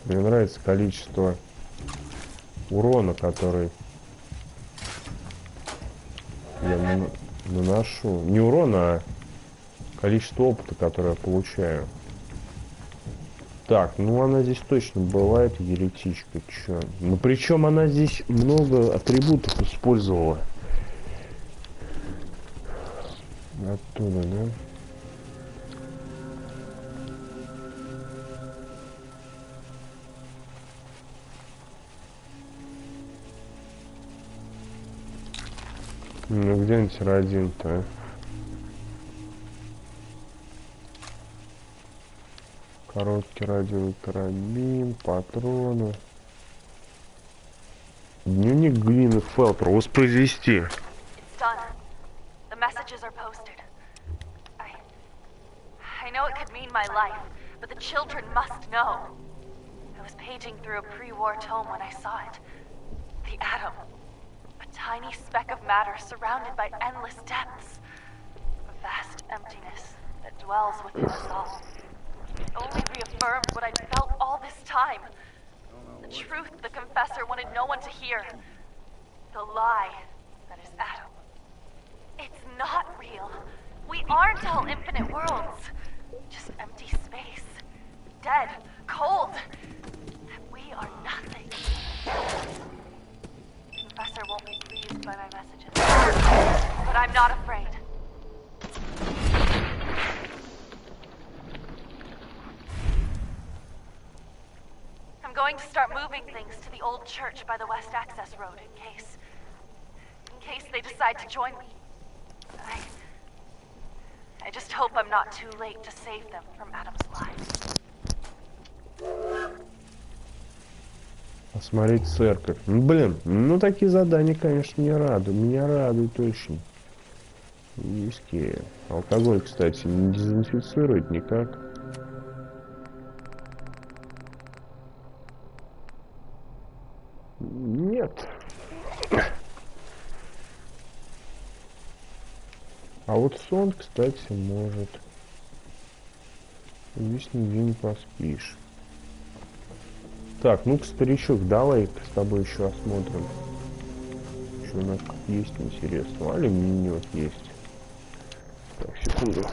Мне нравится количество урона, который я наношу. Не урона, а количество опыта, которое я получаю. Так, ну она здесь точно бывает, еретичка, чё. Ну причем она здесь много атрибутов использовала. Оттуда, да? Ну где-нибудь родин-то, а? Короткий радиовый карабин, патроны. Дневник Гвинет Фелтер. Воспроизвести. It's done. The messages are posted. I know it could mean my life, but the children must know. I was paging through a pre-war tome when I saw it. The atom. A tiny speck of matter surrounded by endless depths. A vast emptiness that dwells within us all. It only reaffirmed what I'd felt all this time. The truth the confessor wanted no one to hear. The lie that is Adam. It's not real. We aren't all infinite worlds. Just empty space. Dead. Cold. We are nothing. The confessor won't be pleased by my messages. But I'm not afraid. I'm going to start moving things to the old church by the West Access Road in case they decide to join me. I just hope I'm not too late to save them from Adam's lies. Осмотреть церковь. Ну, блин, ну такие задания, конечно, меня радуют очень. Виски. Алкоголь, кстати, не дезинфицирует никак. Нет. А вот сон, кстати, может. Здесь нигде не поспишь. Так, ну-ка, старичок, давай-ка с тобой еще осмотрим. Что у нас есть интересного. Алюминиевый есть. Так, секунду.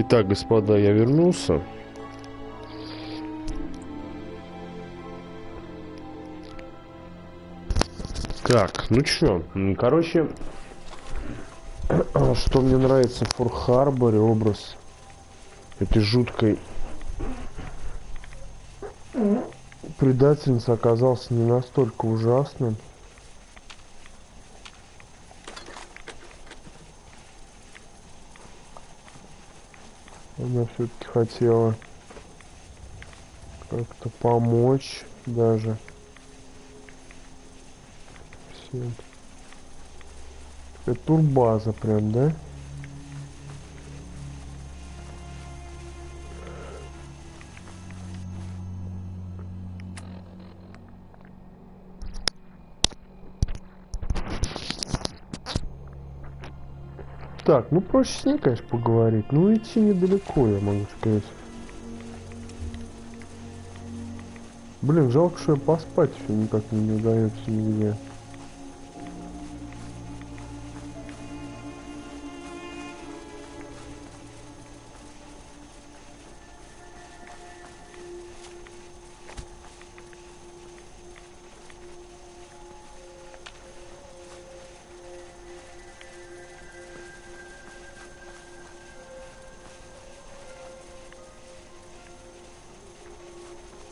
Итак, господа, я вернулся. Так, ну чё, короче, что мне нравится в Фор-Харборе, образ этой жуткой предательницы оказался не настолько ужасным. Она все-таки хотела как-то помочь даже всем. Это турбаза прям, да? Так, ну проще с ней, конечно, поговорить. Ну идти недалеко, я могу сказать. Блин, жалко, что я поспать все никак не удается нигде.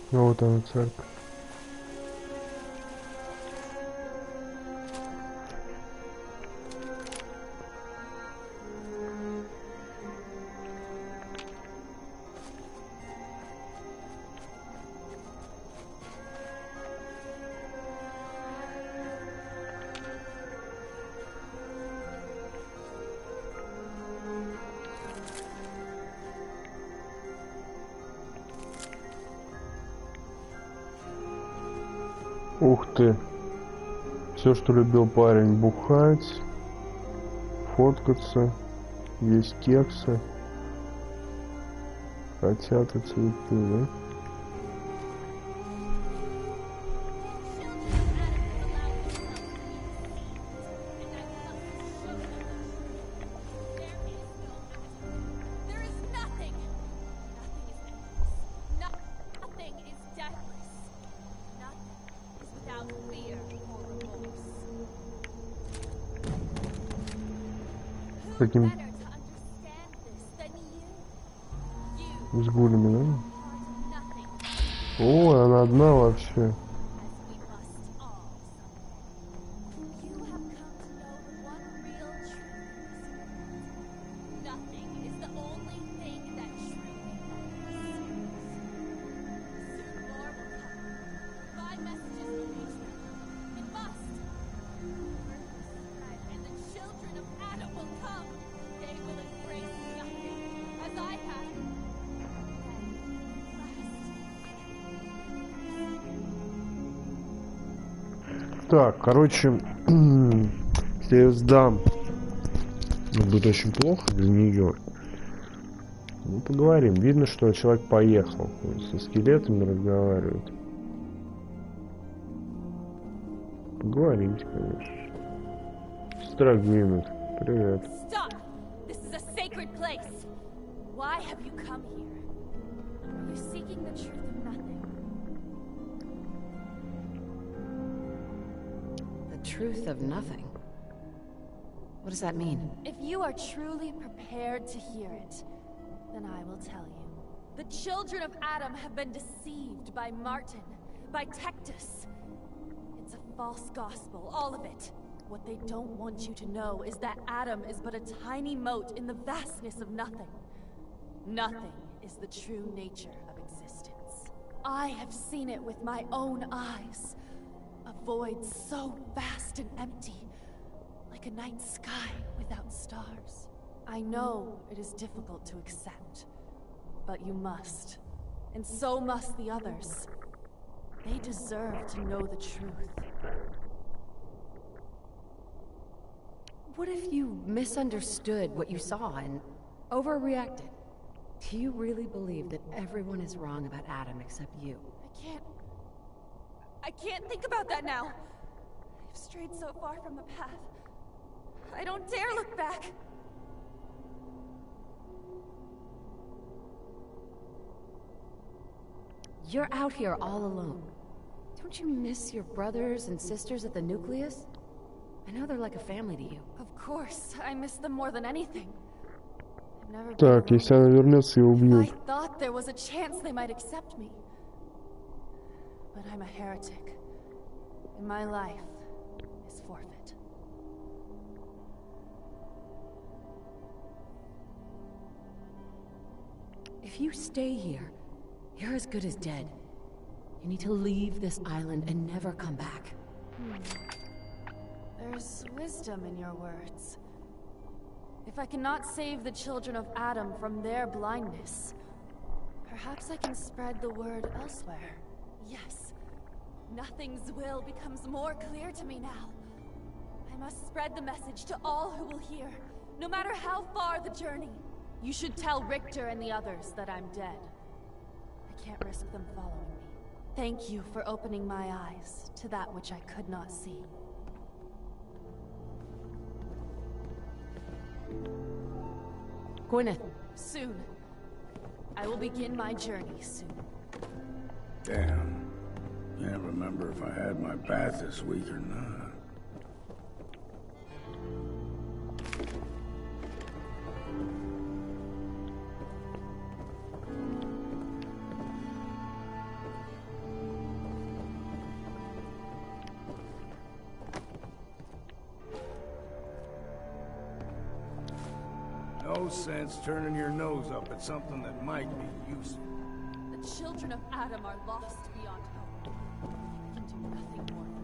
Ну вот она, церковь. Ух ты. Все, что любил парень: бухать, фоткаться, есть кексы, котята, цветы, да? Таким с гулями, да? О, она одна вообще. Так, короче, если я сдам, будет очень плохо для нее. Ну, поговорим. Видно, что человек поехал. Со скелетами разговаривает. Поговорим, конечно. Строгвинут. Привет. Stop! This is a sacred place. Why have you come here? Are you seeking the truth of nothing? The truth of nothing? What does that mean? If you are truly prepared to hear it, then I will tell you. The children of Adam have been deceived by Martin, by Tectus. It's a false gospel, all of it. What they don't want you to know is that Adam is but a tiny mote in the vastness of nothing. Nothing is the true nature of existence. I have seen it with my own eyes. A void so vast and empty, like a night sky without stars. I know it is difficult to accept, but you must. And so must the others. They deserve to know the truth. What if you misunderstood what you saw and overreacted? Do you really believe that everyone is wrong about Adam except you? I can't think about that now. I've strayed so far from the path. I don't dare look back. You're out here all alone. Don't you miss your brothers and sisters at the nucleus? I know they're like a family to you. Of course, I miss them more than anything. I've never been Так, если она вернется, ее I убьют. thought there was a chance they might accept me. But I'm a heretic. And my life is forfeit. If you stay here, you're as good as dead. You need to leave this island and never come back. There's wisdom in your words. If I cannot save the children of Adam from their blindness, perhaps I can spread the word elsewhere. Yes. Nothing's will becomes more clear to me now. I must spread the message to all who will hear, no matter how far the journey. You should tell Richter and the others that I'm dead. I can't risk them following me. Thank you for opening my eyes to that which I could not see. Gwyneth. Soon. I will begin my journey soon. Damn. Can't remember if I had my bath this week or not. No sense turning your nose up at something that might be useful. The children of Adam are lost beyond hope. I can do nothing more for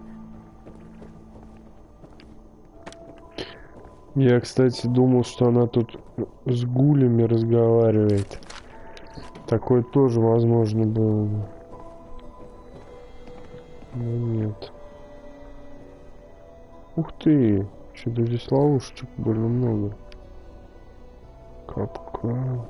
them. Я, кстати, думал, что она тут с гулями разговаривает. Такое тоже возможно было бы. Но нет. Ух ты! Что-то здесь ловушечек больно много. Капкан.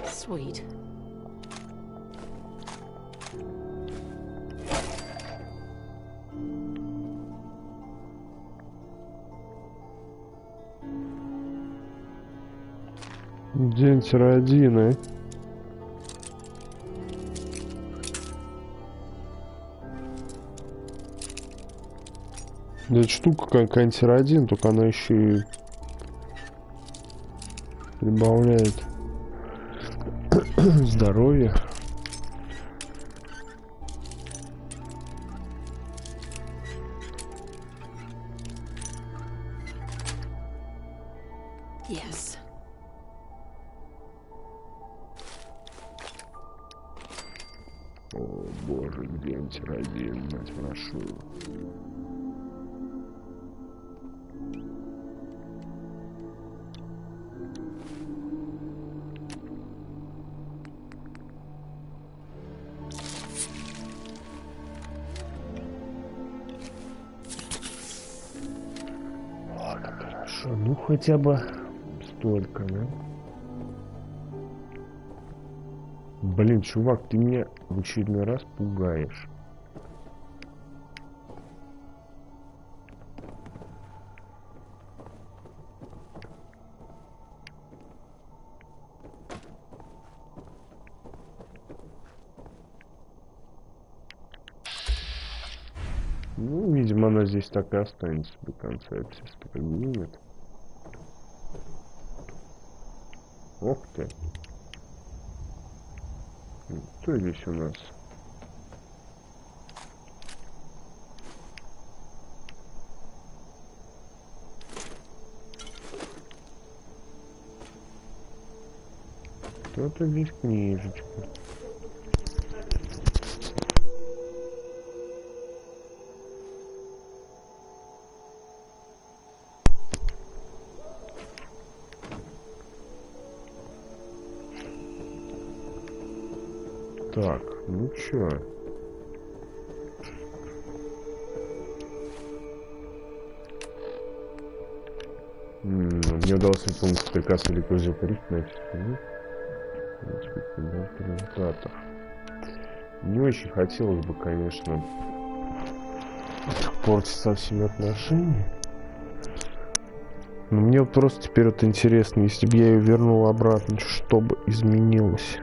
Sweet. День родины. Да эта штука как антиродин, только она еще и прибавляет здоровье. Yes. О боже, где антиродин, мать прошу. Ну, хотя бы столько, да? Блин, чувак, ты меня в очередной раз пугаешь. Ну, видимо, она здесь так и останется до конца эпизода, как нет. Ох ты. Что здесь у нас? Что-то здесь книжечка. Так, ну чё? Мне удалось выполнить приказ великого запретить на все. Результатов. Не очень хотелось бы, конечно, портить со всеми отношения. Но мне вот просто теперь вот интересно, если бы я ее вернул обратно, что бы изменилось?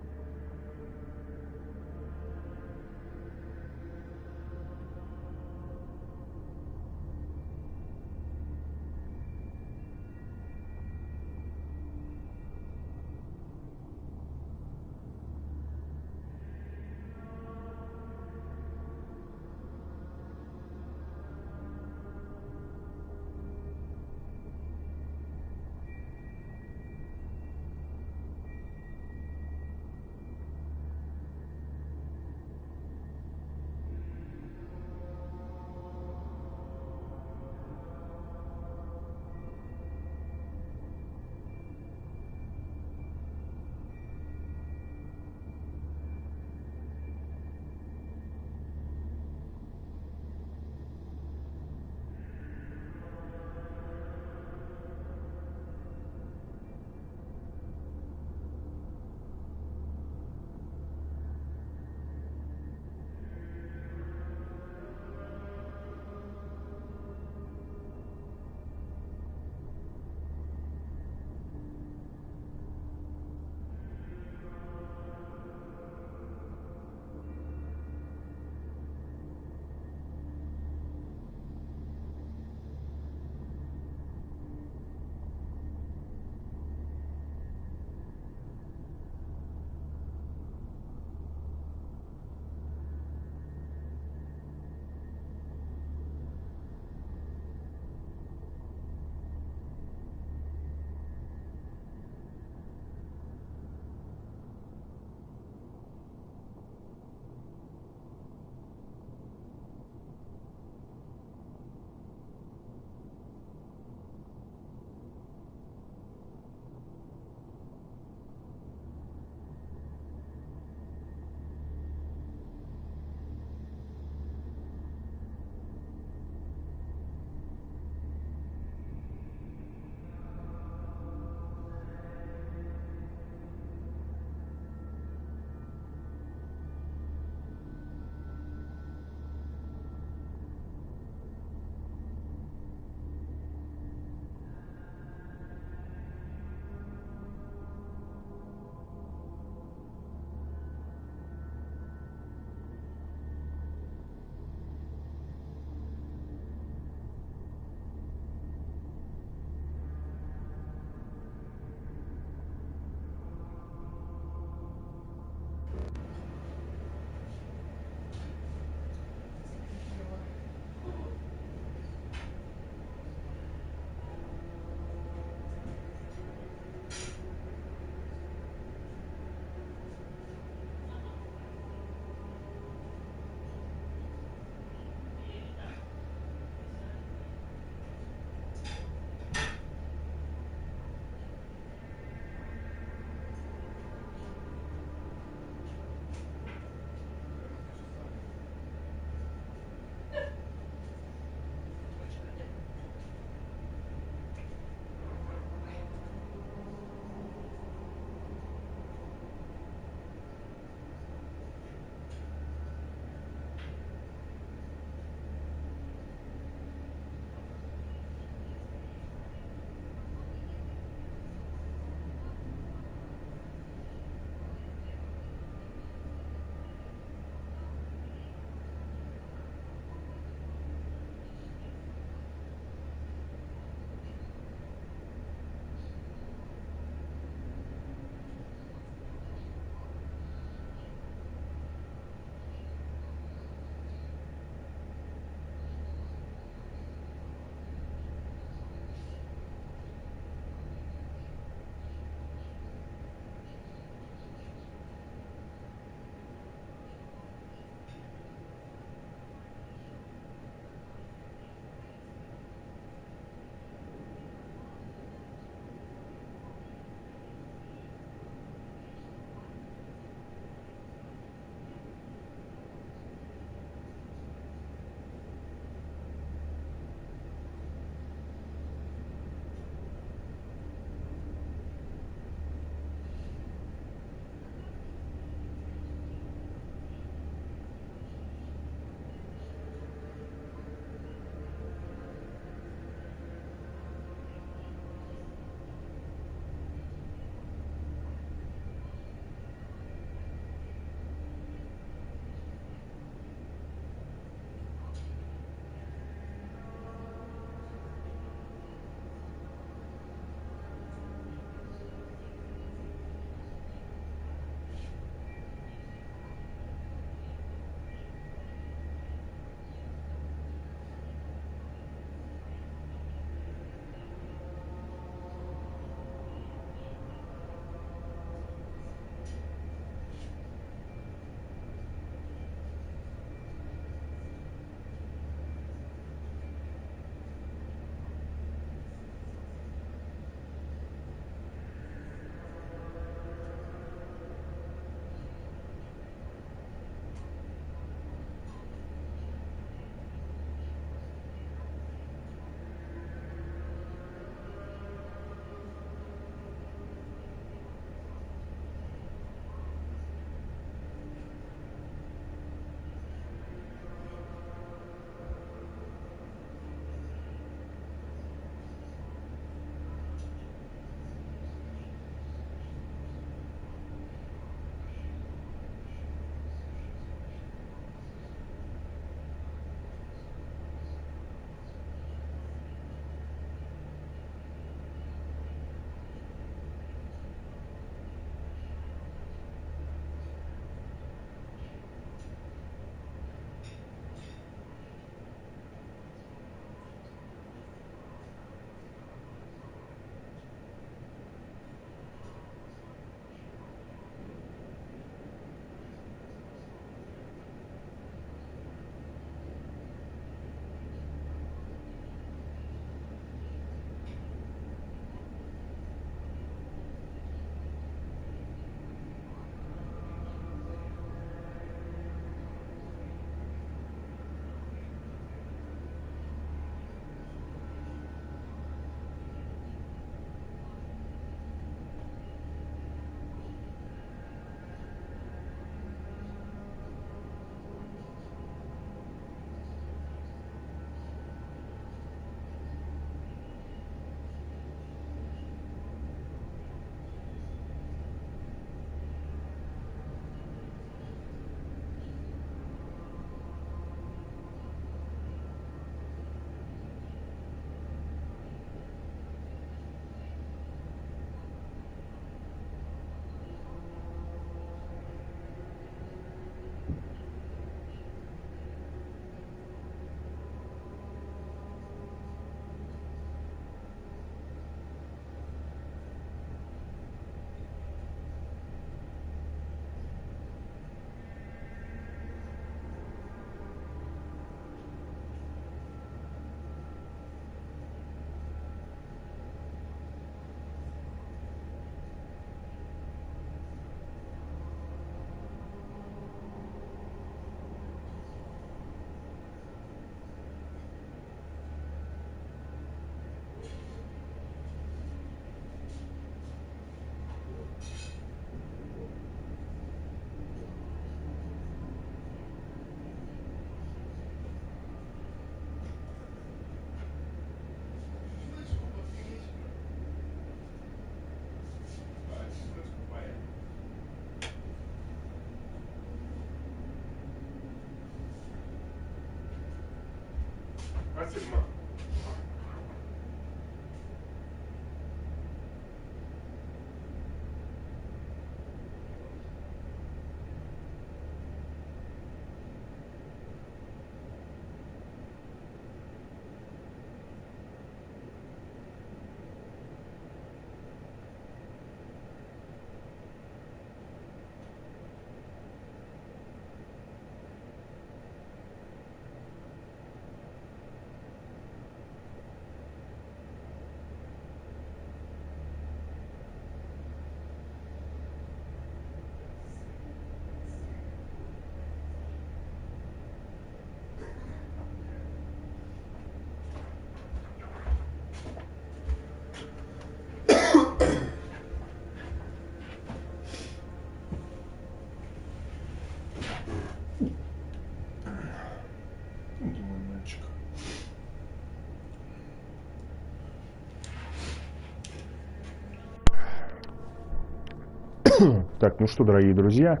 Так, ну что, дорогие друзья,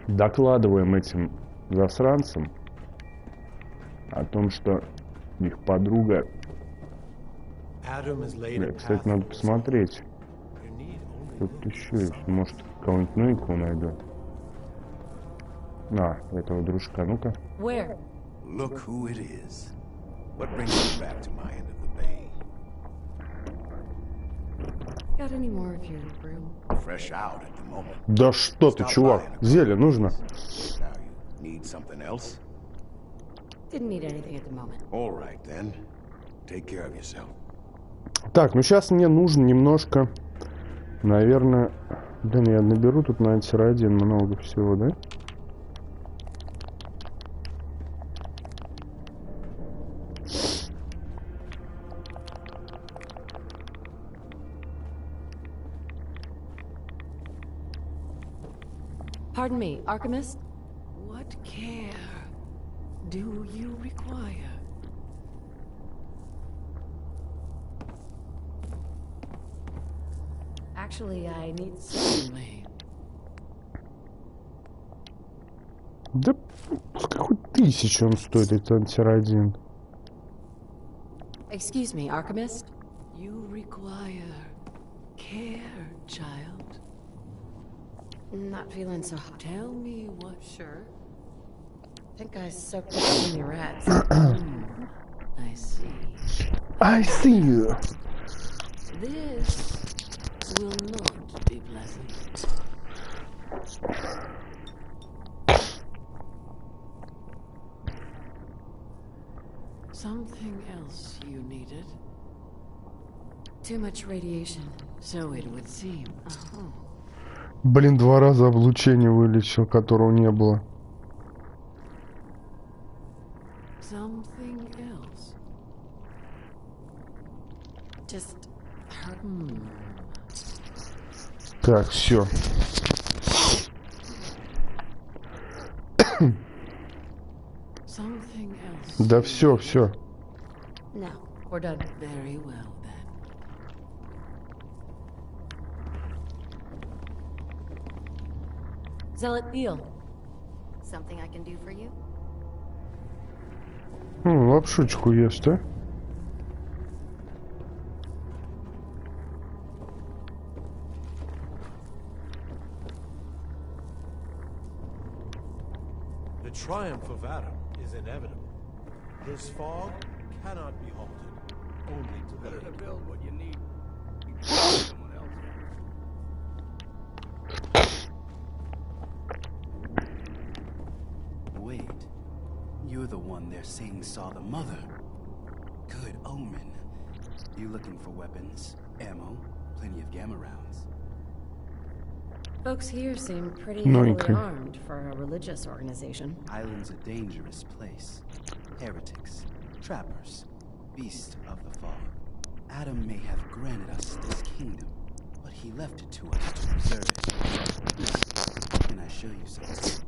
докладываем этим засранцам о том, что их подруга... Кстати, надо посмотреть. Тут еще есть. Может, кого-нибудь новенького найду. На, этого дружка, ну-ка. Where? Look who it is. What brings you back to my end of the bay? Got any more of your brew? Fresh out at the moment. Да что ты, чувак, зелье нужно. Need something else? Didn't need anything at the moment. All right then. Take care of yourself. Так, ну сейчас мне нужно немножко, наверное... Да не, я наберу тут на антирадин много всего, да? Pardon me, Archimist? What care do you require? Actually, I need... Certainly. Да какой 1000 он стоит, этот антирадин? Excuse me, Archimist? You require care, child. Not feeling so hot. Tell me what. Sure. Think I soaked up too many rats. I see. I see you. This will not be pleasant. Something else you needed? Too much radiation. So it would seem. Блин, 2 раза облучение вылечил, которого не было. Something else. Just Так, все. Something else. Да все, все. No, we're done. Very well then. Zealot Eel. Something I can do for you? Лапшичку ест, а? The triumph of Adam is inevitable. This fog cannot be halted. Only to better to build what you need. Someone else. Wait. You're the one they're saying saw the mother. Good omen. You looking for weapons, ammo, plenty of gamma rounds. Folks here seem pretty heavily armed for a religious organization. Island's a dangerous place. Heretics, trappers, beasts of the fog. Adam may have granted us this kingdom, but he left it to us to preserve it. Listen, can I show you something?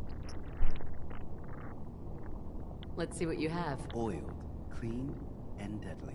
Let's see what you have. Oiled, clean, and deadly.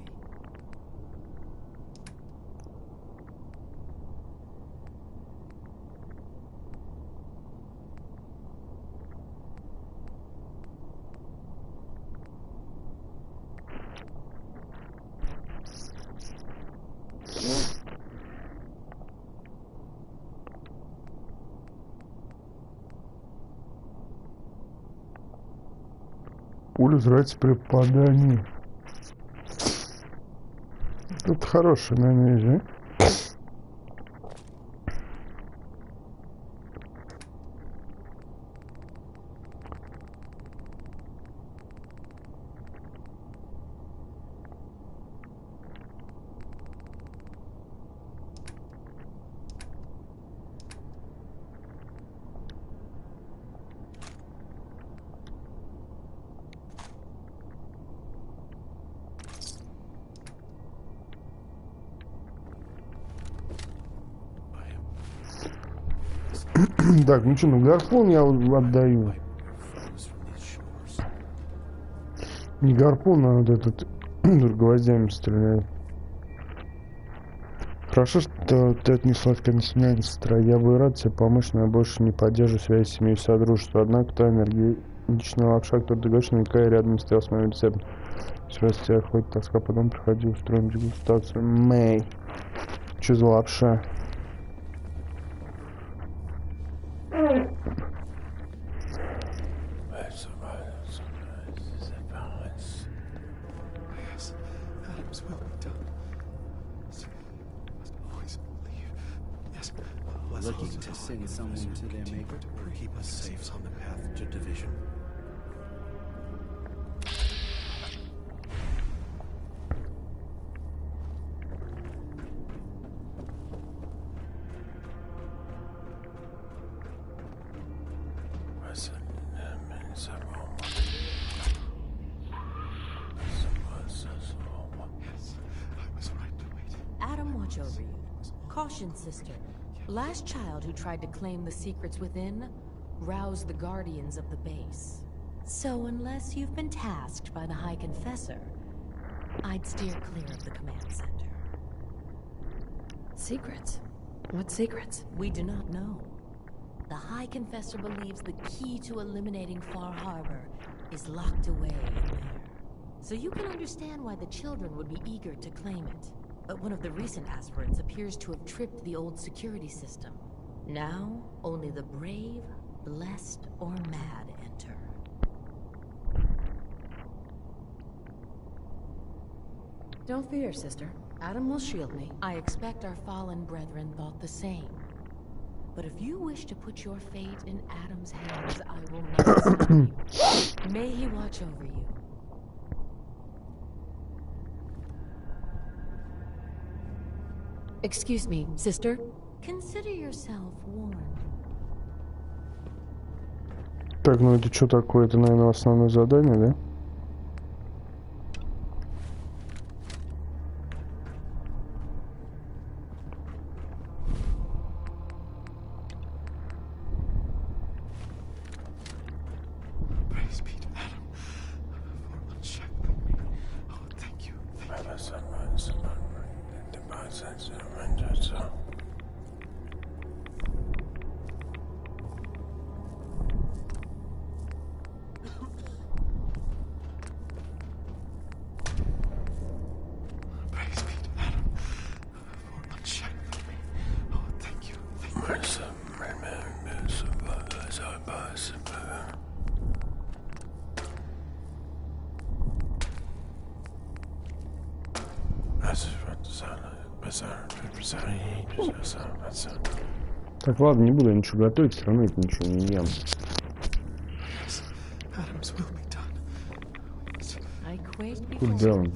Пуля взрывается при попадании. Это хорошая, наверное, вещь, да? Так, ну что, ну гарпун я отдаю. Не гарпун, а вот этот гвоздями стреляет. Хорошо, что ты отнеслась ко мне, сестра. Я бы рад тебе помочь, но я больше не поддерживаю связь с семьей содружества. Однако та энергетичная лапша, которую ты говоришь, наверняка рядом стоял с моим рецептом. Сейчас тебя хоть тоска, потом приходи, устроим дегустацию. Мэй. Что за лапша? Looking to send someone to their maker to keep us safe on the path to division. Adam, watch over you. Caution, sister. Last child who tried to claim the secrets within roused the guardians of the base. So unless you've been tasked by the High Confessor, I'd steer clear of the command center. Secrets? What secrets? We do not know. The High Confessor believes the key to eliminating Far Harbor is locked away in there. So you can understand why the children would be eager to claim it. But one of the recent aspirants appears to have tripped the old security system. Now, only the brave, blessed, or mad enter. Don't fear, sister. Adam will shield me. I expect our fallen brethren thought the same. But if you wish to put your fate in Adam's hands, I will not stop you. May he watch over you. Excuse me, sister? Consider yourself warned. Так, ну это что такое? Это, наверное, основное задание, да? Так, ладно, не буду я ничего готовить, все равно это ничего не ем. Куда он?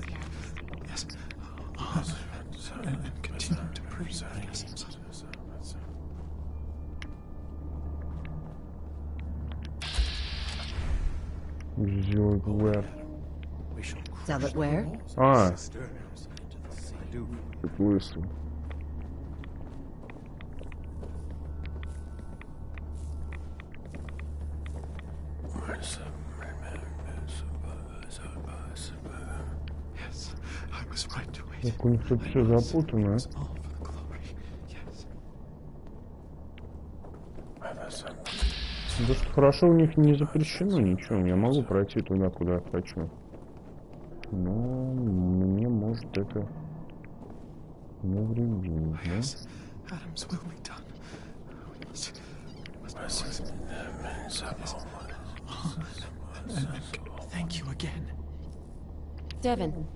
Zealot where? А, как лысый. Так у них тут все запутано. Да что хорошо, у них не запрещено ничего. Я могу пройти туда, куда я хочу. Но мне может это навредить, да? Thank you again. Devin.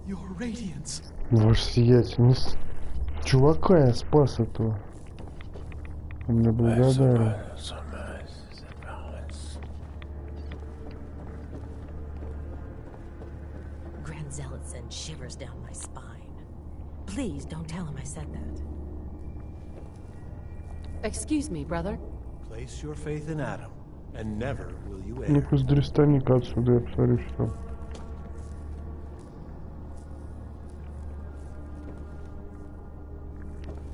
Your radiance. Ваше сиятельность. Чувака я спас этого. Он мне благодарен. Grand Zealot sent shivers down my spine. Please don't tell him I said that. Excuse me, brother. Place your faith in Adam, and never will you err. Ну-ка, сдрестани-ка отсюда, я посмотрю, что.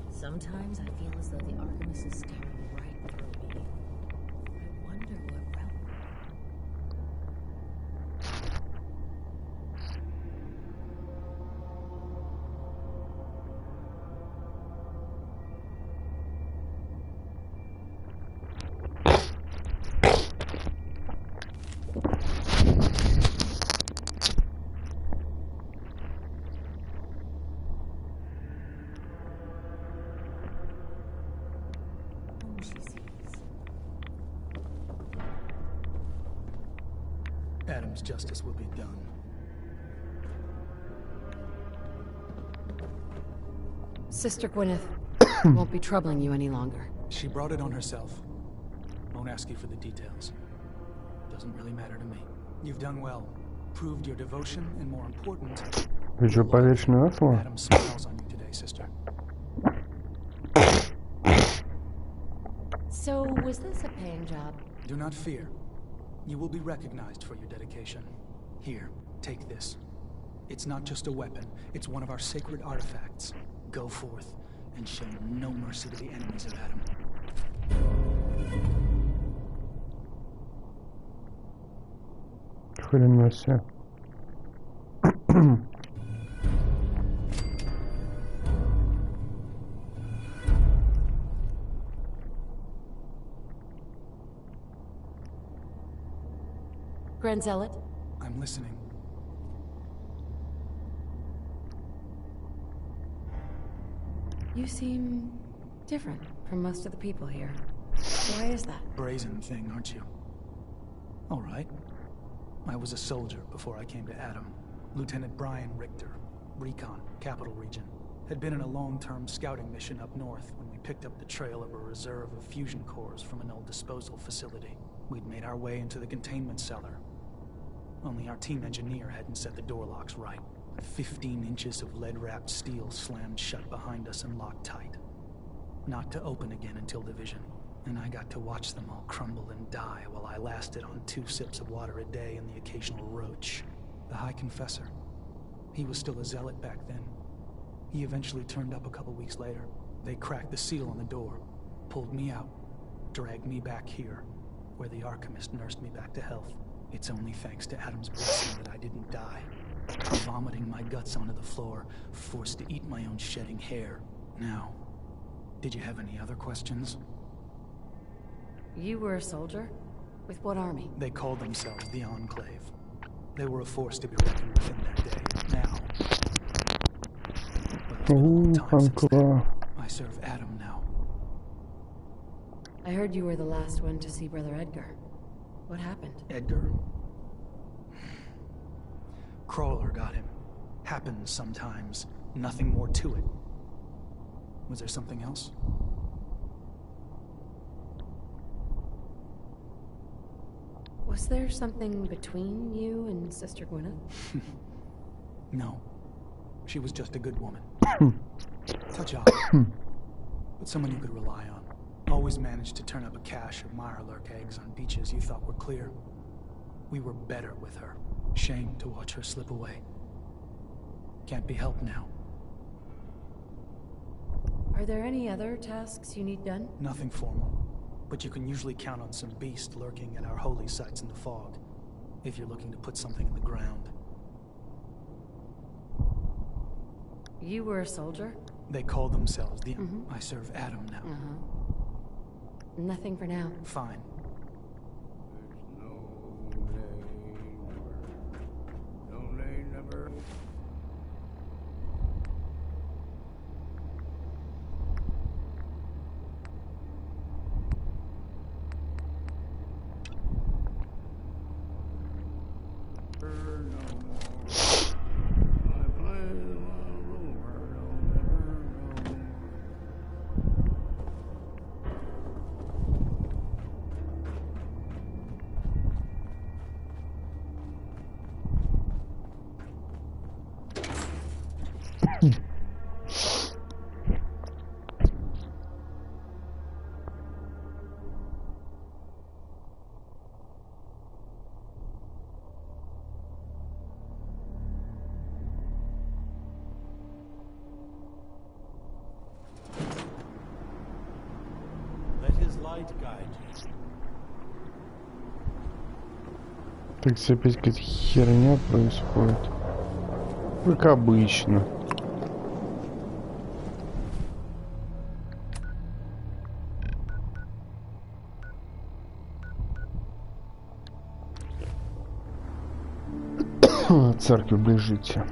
Sometimes I feel as though the Archimist is staring right through me. I wonder what realm. Adam's justice will be done. Sister Gwyneth won't be troubling you any longer. She brought it on herself. Won't ask you for the details. Doesn't really matter to me. You've done well. Proved your devotion, and more important, Ты что, поверишь на слово? Adam smiles on you today, sister. So, was this a paying job? Do not fear. You will be recognized for your dedication. Here, take this. It's not just a weapon, it's one of our sacred artifacts. Go forth, and show no mercy to the enemies of Adam. Хрена себе. Grand Zealot? I'm listening. You seem different from most of the people here. Why is that? Brazen thing, aren't you? All right. I was a soldier before I came to Adam. Lieutenant Brian Richter, Recon, Capital Region. Had been in a long-term scouting mission up north when we picked up the trail of a reserve of fusion cores from an old disposal facility. We'd made our way into the containment cellar. Only our team engineer hadn't set the door locks right. 15 inches of lead-wrapped steel slammed shut behind us and locked tight. Not to open again until division. And I got to watch them all crumble and die while I lasted on 2 sips of water a day and the occasional roach. The High Confessor. He was still a zealot back then. He eventually turned up a couple weeks later. They cracked the seal on the door, pulled me out, dragged me back here, where the Archimist nursed me back to health. It's only thanks to Adam's blessing that I didn't die. Vomiting my guts onto the floor, forced to eat my own shedding hair. Now, did you have any other questions? You were a soldier? With what army? They called themselves the Enclave. They were a force to be reckoned with in their day. Now, I serve Adam now. I heard you were the last one to see Brother Edgar. What happened? Edgar? Crawler got him. Happens sometimes. Nothing more to it. Was there something else? Was there something between you and Sister Gwyneth? No. She was just a good woman. Touch off. But someone you could rely on. Always managed to turn up a cache of mirelurk eggs on beaches you thought were clear. We were better with her. Shame to watch her slip away. Can't be helped now. Are there any other tasks you need done? Nothing formal. But you can usually count on some beast lurking at our holy sites in the fog. If you're looking to put something in the ground. You were a soldier? They called themselves the... I serve Adam now. Nothing for now. Fine. his light guide you. Так здесь опять какая-то херня происходит. Как обычно. Церковь бежите.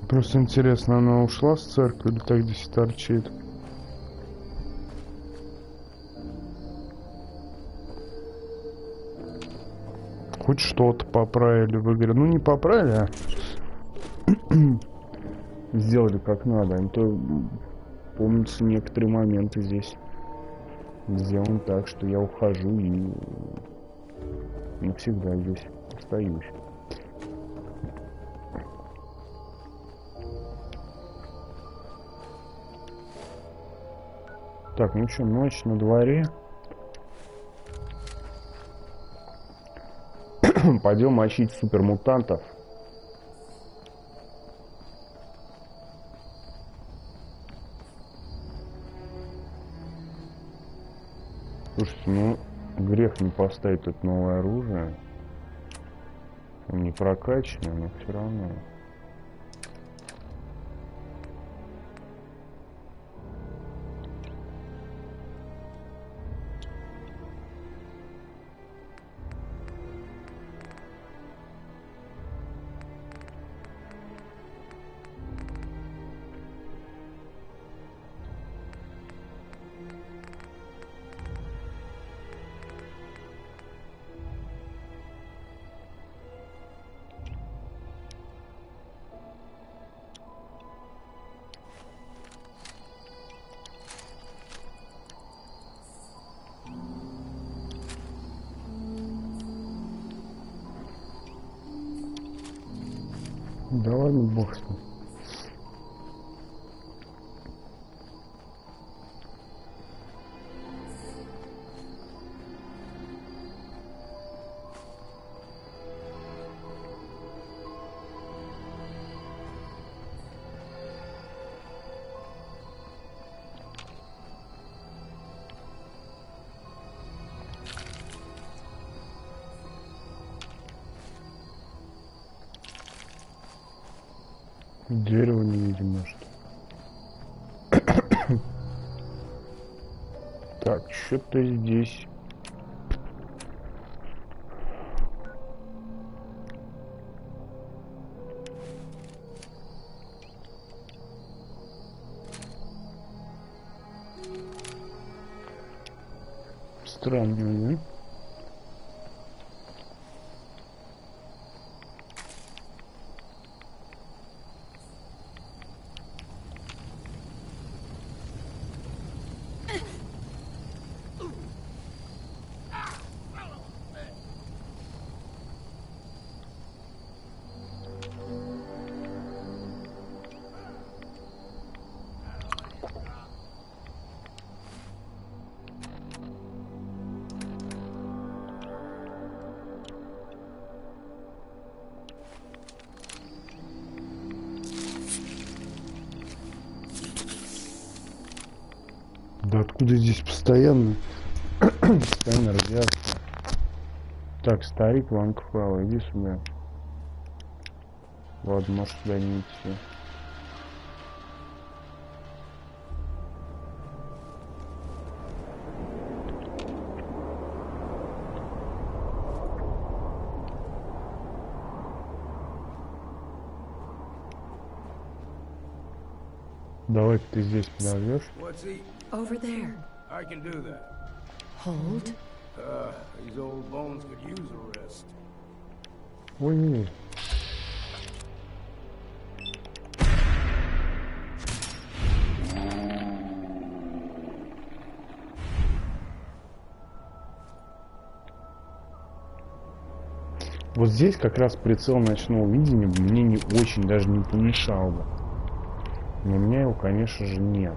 Просто интересно, она ушла с церкви или так здесь торчит? Хоть что-то поправили в игре. Ну не поправили, а сделали как надо. А то, помнится, некоторые моменты здесь сделаны так, что я ухожу и навсегда здесь остаюсь. Так, ну что, ночь на дворе. Пойдем мочить супермутантов. Слушайте, ну грех не поставить тут новое оружие. Не прокачано, но все равно. Да ладно, бог с ним. Дерево не видим, может. Так, что-то здесь. Странно, да? Да откуда здесь постоянно радиация? Так, старик, Ванка вправо, иди сюда. Ладно, может сюда не идти. Давай ты здесь подождешь. Over there. I can do that. Hold. These old bones could use a rest. Ой. Вот здесь как раз прицел ночного видения мне не очень даже не помешал бы. Но у меня его, конечно же, нет.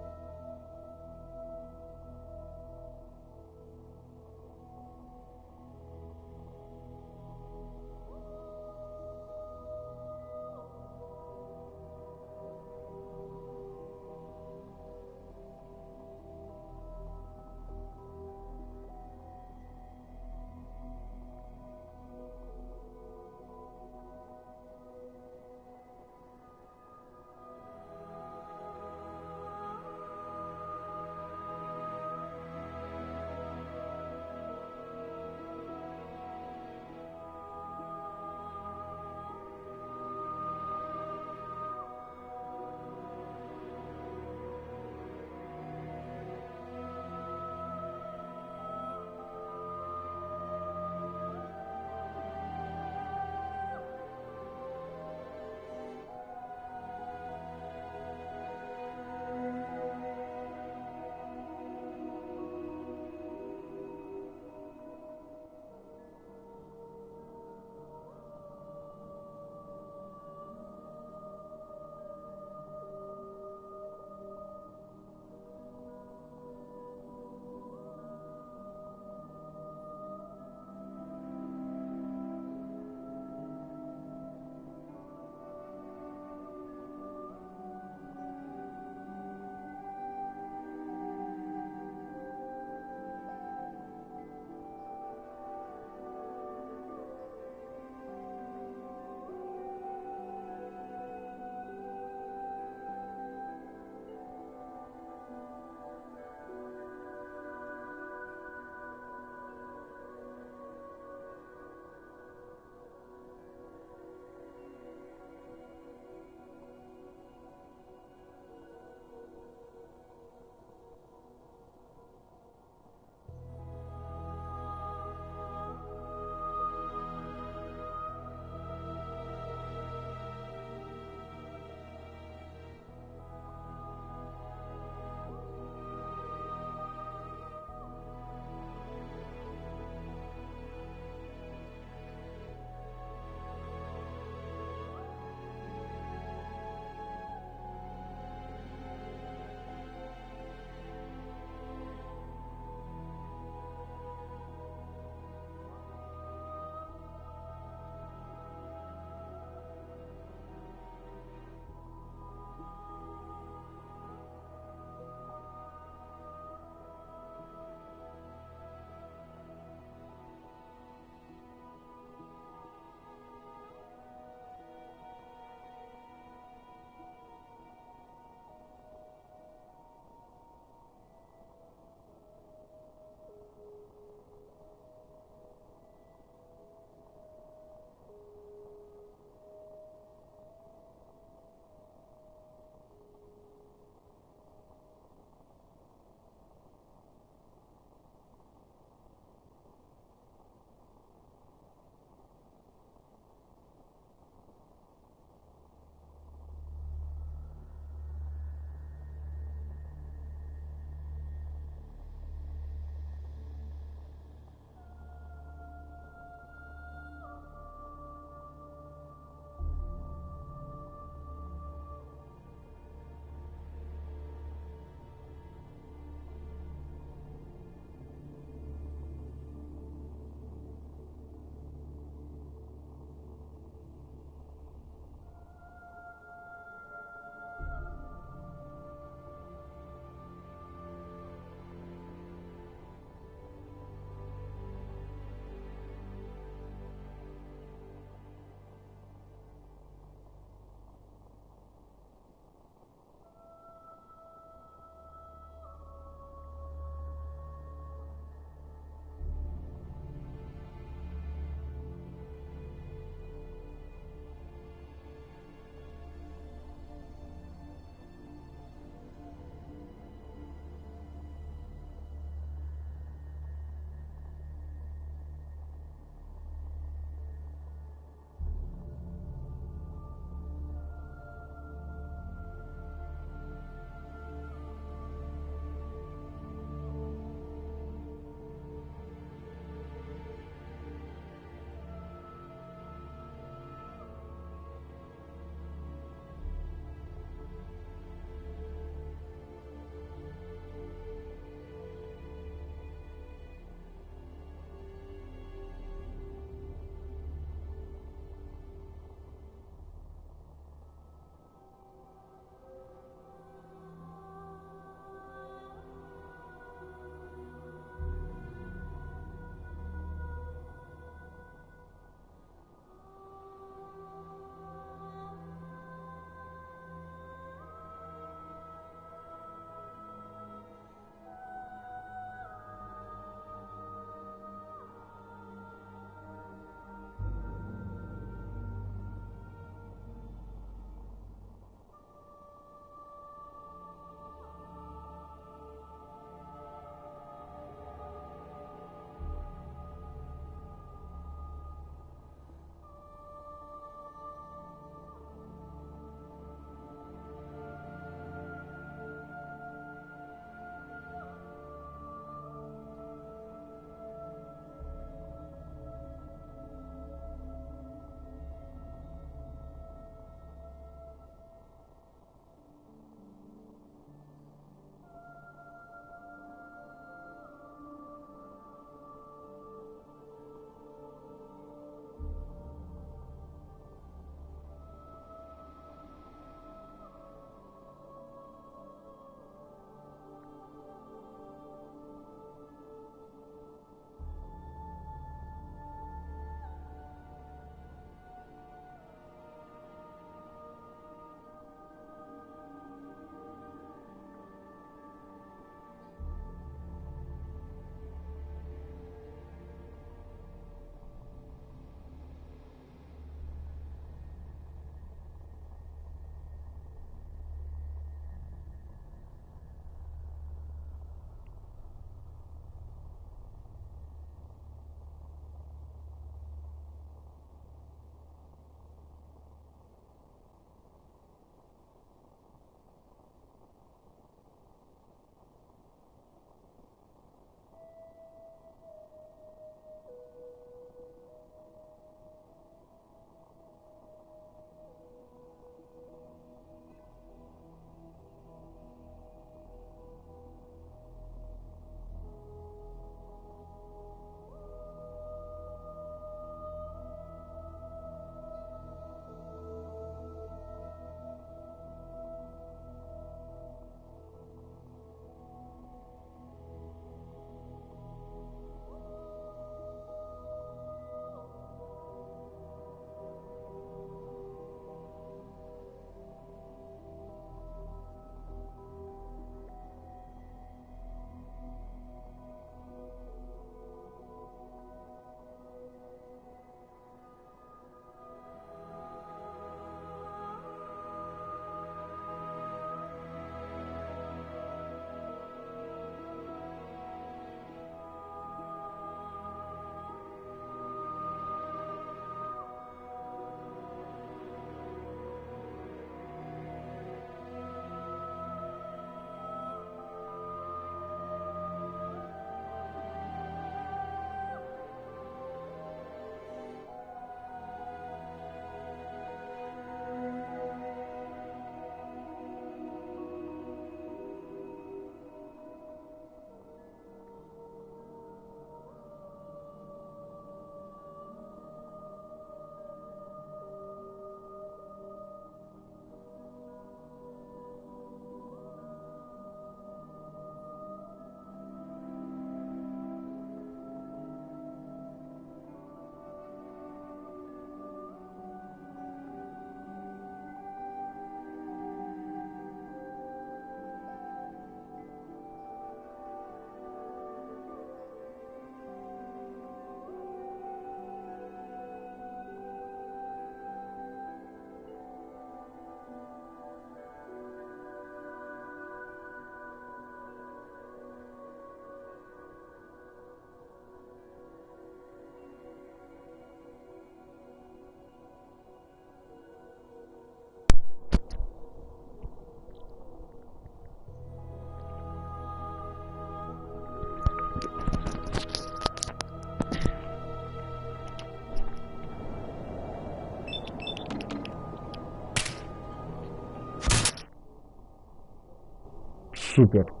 Супер.